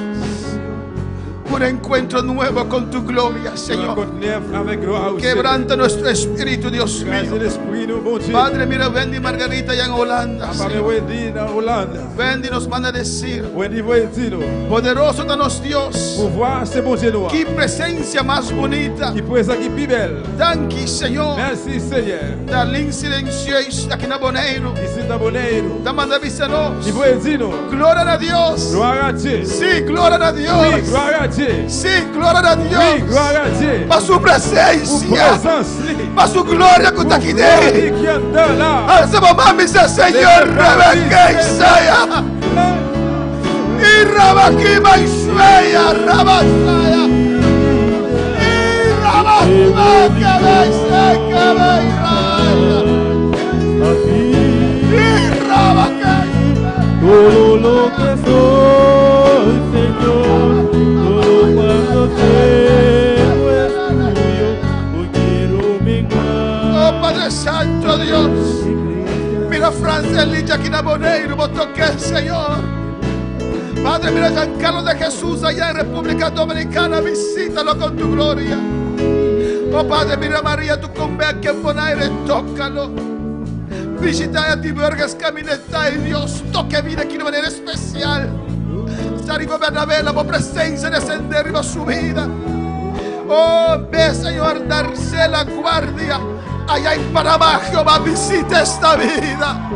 Un encuentro nuevo con tu gloria, Señor. Rencontre neuf avec gloire. Quebranta nuestro espíritu, Dios Crasez mío. l'esprit, nous, bon Dieu. Padre, mira, Wendy Margarita allá en Holanda, Apparaît Señor. Wendy dans Hollande. Wendy nos manda a decir, Wendy Wendy, nous. poderoso danos Dios. Pour voir, c'est bon Dieu, nous. Qué presencia más bonita. Qui présente, qui plus belle. Danke, Señor. Merci, Seigneur. Darling silencioso aqui na Boneiro. Ici, dans Boneiro. Da manda avisar-nos. Qui Wendy, nous. Glória a Deus. Gloire à Dieu. Sí, glória a Oui, Deus. gloire à Dieu. Sí, glória a Oui, Deus. gloire à Dieu. Para sua Pour presença. présence, li. Para sua glória que está aqui dentro. Gloire qui est dans là. Alça a mão e diz, Senhor, Rebequei, saia. E Rabaqui, mais feia, Rabasaia. E Rabasaia, mais seca, mais raia. a ti. E Rabaqui. Todo lo que soy, Señor, todo cuanto tengo es tuyo. Hoy quiero menguar. Oh, Padre Santo, Dios. Mira Francelita aqui na Boneiro, Botoqué, Senhor. Padre, mira Giancarlo de Jesús allá en República Dominicana, visítalo con tu gloria. Oh Padre, mira María, tu con me aquí en Bonaire, tócalo. Visita a ti, vergas, camineta y Dios, toque vida aquí de manera especial. Arriba Bernabé, la presencia descender arriba su vida. Oh, ve Señor, darse la guardia. Allá en Panamá, Jehová, visita esta vida.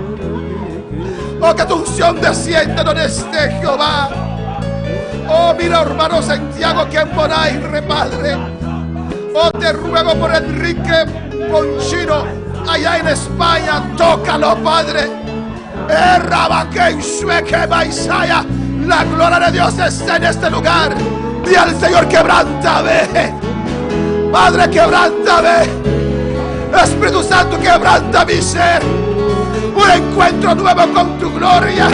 Oh, que tu unción descienda donde esté, Jehová. Oh, mira, hermano Santiago, que en Bonaire, Padre. Oh, te ruego por Enrique Ponchino, allá en España, tócalo, Padre. La gloria de Dios está en este lugar. Di al Señor, quebrántame. Padre, quebrántame. Espíritu Santo, quebranta mi ser. Un encuentro nuevo con tu gloria.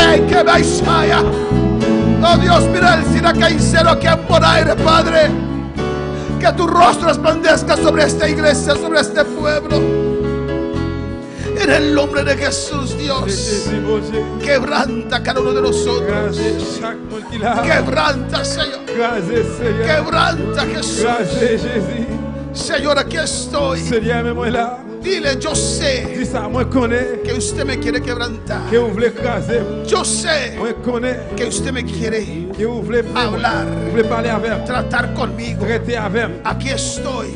Oh Dios, mira el sinacaicero que en Bonaire, Padre. Que tu rostro resplandezca sobre esta iglesia, sobre este pueblo. En el nombre de Jesús, Dios, quebranta cada uno de nosotros. Quebranta, Señor. Quebranta, Jesús. Señor, aquí estoy. Dile, yo sé que usted me quiere quebrantar. Yo sé que usted me quiere hablar, tratar conmigo. Aquí estoy.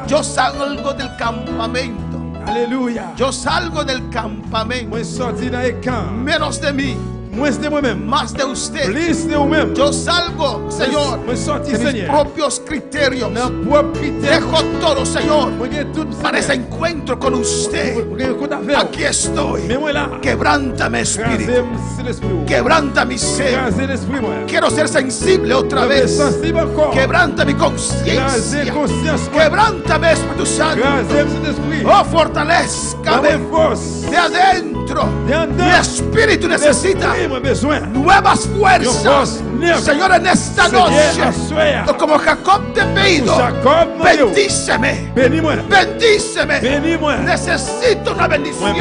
Yo salgo del campamento. Aleluya. Yo salgo del campamento. Menos de mí, más de usted. Yo salgo, Señor, de mis propios criterios. Dejo todo, Señor, para ese encuentro con usted. Aquí estoy. Quebrántame, Espíritu. Quebranta mi ser. Quiero ser sensible otra vez. Quebranta mi conciencia. Quebrántame, Espíritu Santo. Oh, fortalezcame de adentro. Mi espíritu necesita nuevas fuerzas. Señor, en esta noche, como Jacob te pido, bendíceme. Bendíceme. Necesito una bendición.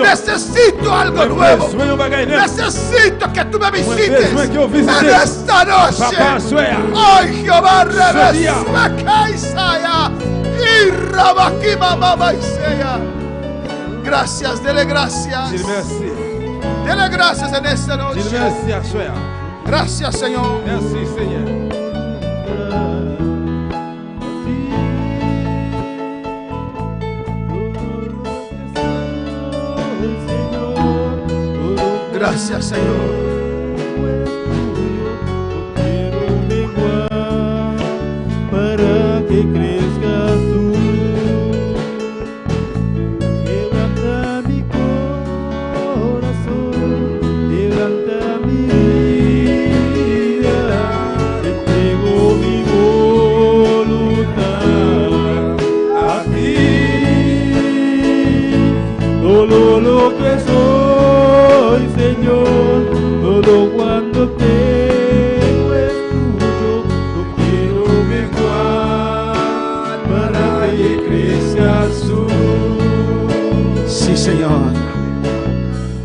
Necesito algo nuevo. Necesito que tú me visites en esta noche. Ay, Jehová, revés. Y Rabakima Mama Isea. Gracias, dele gracias. Dele gracias en esta noche. Gracias, Señor. Merci, Seigneur. Gracias, Señor. Para que crezcas tú, quebranta mi corazón, quebranta mi vida, entrego mi voluntad a ti. Todo lo que soy, Señor, todo cuanto tengo es tuyo. No quiero menguar para que crezcas tú. Sí, Señor.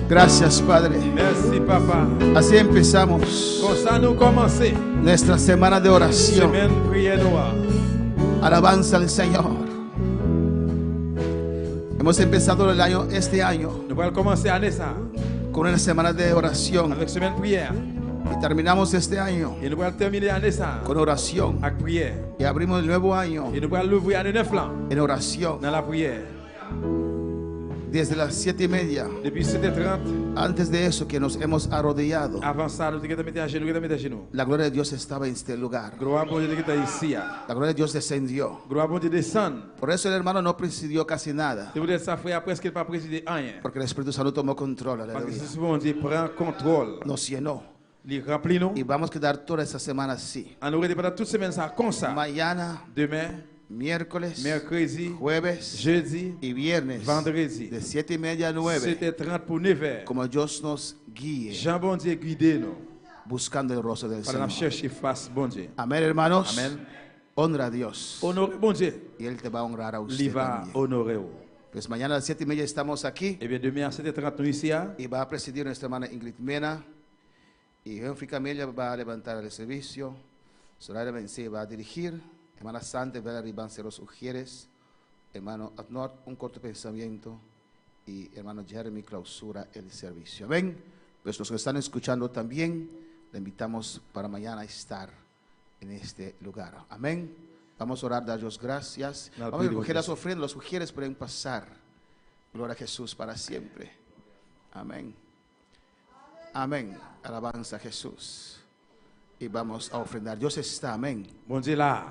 Gracias, Padre. Merci, Papa. Así empezamos Comme ça, nous commençons. nuestra semana de oración. Semaine prière noire. Alabanza al Señor. Hemos empezado el año, este año, Nous allons commencer l'année ça con una semana de oración avec semaine prière. y terminamos este año Et nous allons terminer l'année ça con oración avec prière. y abrimos el nuevo año Et nous allons l'ouvrir l'année 9 là en oración dans la prière. desde las 7:30. Depuis 7h30, Antes de eso, que nos hemos arrodillado, avant ça, nous devons mettre à genoux, nous devons mettre à genoux. la gloria de Dios estaba en este lugar. Gloire à bon Dieu qui est ici. La gloria de Dios descendió. Gloire à bon Dieu descend. Por eso el hermano no presidió casi nada, C'est pour dire ça frère presque il pas présider rien. porque el Espíritu Santo tomó control. Parce que Aleluya. c'est souvent Dieu prend contrôle. Nos llenó Il remplit nous. y vamos a quedar toda esta semana así. On aurait pendant toute semaine ça comme ça. Mañana, Demain, miércoles, mercredi, jueves jeudi, y viernes, vendredi. de 7:30 a 9, 7h30 pour 9h. como Dios nos guíe, Jean bon Dieu guide nous. buscando el rostro del Pour nous Señor. chercher face bon Dieu. Amén, hermanos. Amen. Honra a Dios Honorer bon Dieu. y Él te va a honrar a Il usted va también. honorer vous. Pues mañana a las 7:30 estamos aquí Eh bien, demain à 7h30 nous ici. y va a presidir nuestra hermana Ingrid Mena y Henry Camelia va a levantar el servicio. Soraya Mencía va a dirigir Hermana Santa, Valerie Banceros Ujieres. Hermano Adnor, un corto pensamiento. Y hermano Jeremy clausura el servicio. Amén. Pues los que están escuchando también, le invitamos para mañana a estar en este lugar. Amén. Vamos a orar, dar Dios gracias. Vamos a recoger las ofrendas. Los Ujieres pueden pasar. Gloria a Jesús para siempre. Amén. Amén. Alabanza a Jesús. Y vamos a ofrendar. Dios está. Amén. Bon Dieu là.